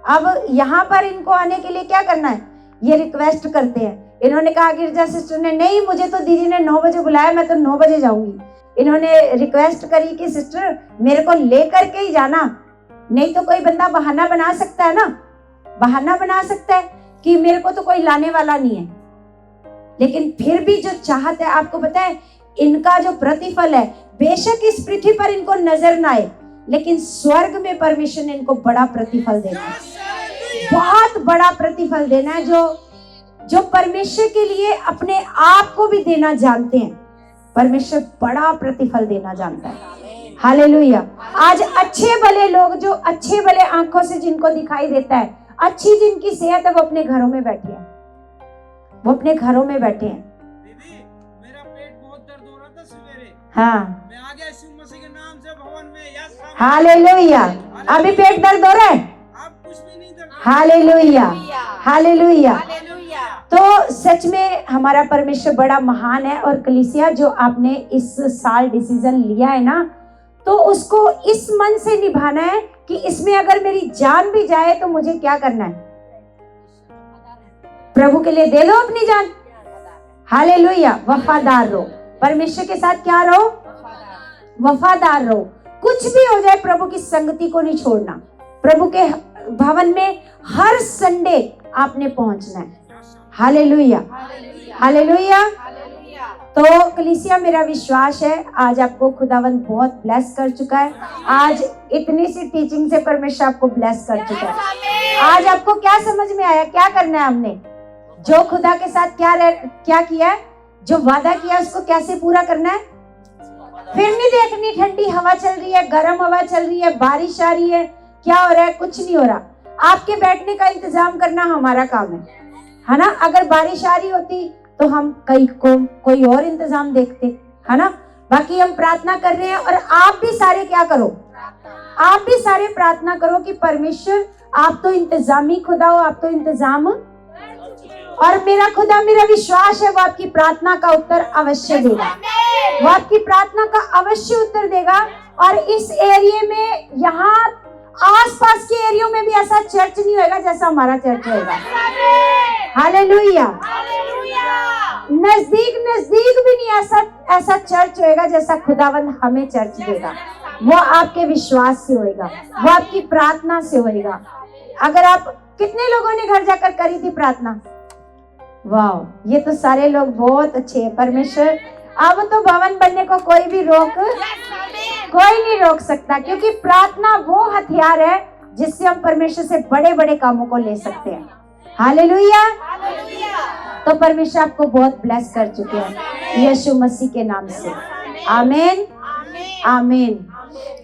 अब यहाँ पर इनको आने के लिए क्या करना है? ये रिक्वेस्ट करते हैं। इन्होंने कहा, गिरजा सिस्टर ने, नहीं मुझे तो दीदी ने 9 बजे बुलाया, मैं तो 9 बजे जाऊंगी। इन्होंने रिक्वेस्ट करी कि सिस्टर मेरे को लेकर के ही जाना, नहीं तो कोई बंदा बहाना बना सकता है ना, बहाना बना सकता है कि मेरे को तो कोई लाने वाला नहीं है। लेकिन फिर भी जो चाहत है, आपको पता है इनका जो प्रतिफल है, बेशक इस पृथ्वी पर इनको नजर ना आए, लेकिन स्वर्ग में परमेश्वर ने इनको बड़ा प्रतिफल देना है, बहुत बड़ा प्रतिफल देना है। जो परमेश्वर के लिए अपने आप को भी देना जानते हैं, परमेश्वर बड़ा प्रतिफल देना जानता है। हालेलुया। आज अच्छे भले लोग, जो अच्छे भले आंखों से जिनको दिखाई देता है, अच्छी जिनकी सेहत है, वो अपने घरों में बैठे हैं, वो अपने घरों में बैठे हैं।
दीदी, मेरा पेट बहुत दर्द हो रहा था सवेरे।
हाँ,
मैं आ गया यीशु मसीह के नाम से भवन में। Yes,
hallelujah. अभी पेट दर्द हो रहा है?
आप कुछ भी नहीं दर्द।
Hallelujah, hallelujah. तो सच में हमारा परमेश्वर बड़ा महान है। और कलीसिया, जो आपने इस साल डिसीजन लिया है ना, तो उसको इस मन से निभाना है कि इसमें अगर मेरी जान भी जाए तो मुझे क्या करना है? प्रभु के लिए दे दो अपनी जान। हालेलुया। वफादार रहो, परमेश्वर के साथ क्या रहो? वफादार रहो। कुछ भी हो जाए, प्रभु की संगति को नहीं छोड़ना। प्रभु के भवन में हर संडे आपने पहुंचना है। Hallelujah, hallelujah. तो कलीसिया, मेरा विश्वास है आज आपको खुदावंद बहुत ब्लेस कर चुका है। आज इतनी सी टीचिंग से परमेश्वर आपको ब्लेस कर चुका है। आज आपको क्या समझ में आया? क्या करना है हमने? जो खुदा के साथ क्या किया है, जो वादा किया उसको कैसे पूरा करना है। फिर नहीं देखनी ठंडी हवा चल रही है, गर्म हवा चल रही है, बारिश आ रही है, क्या हो रहा है, कुछ नहीं हो रहा। आपके बैठने का इंतजाम करना हमारा काम है ना। अगर बारिश आ रही होती तो हम कोई और इंतजाम देखते, है ना। बाकी हम प्रार्थना कर रहे हैं, और आप भी सारे क्या करो? आप भी सारे प्रार्थना करो कि परमेश्वर आप तो इंतजामी खुदा हो, आप तो इंतजाम। और मेरा खुदा, मेरा विश्वास है वो आपकी प्रार्थना का उत्तर अवश्य देगा, वो आपकी प्रार्थना का अवश्य उत्तर देगा। और इस एरिया में, यहाँ आसपास के एरिया में भी ऐसा चर्च नहीं होगा जैसा हमारा चर्च होगा। हालेलुया। नजदीक भी नहीं ऐसा चर्च होएगा जैसा खुदावंद हमें चर्च देगा। वो आपके विश्वास से होएगा, वो आपकी प्रार्थना से होएगा। अगर आप, कितने लोगों ने घर जाकर करी थी प्रार्थना? वाह, ये तो सारे लोग बहुत अच्छे हैं। परमेश्वर, अब तो भवन बनने को कोई नहीं रोक सकता, क्योंकि प्रार्थना वो हथियार है जिससे हम परमेश्वर से बड़े बड़े कामों को ले सकते हैं। हालेलुया। तो परमेश्वर आपको बहुत ब्लेस कर चुके हैं यीशु मसीह के नाम से। आमीन, आमीन।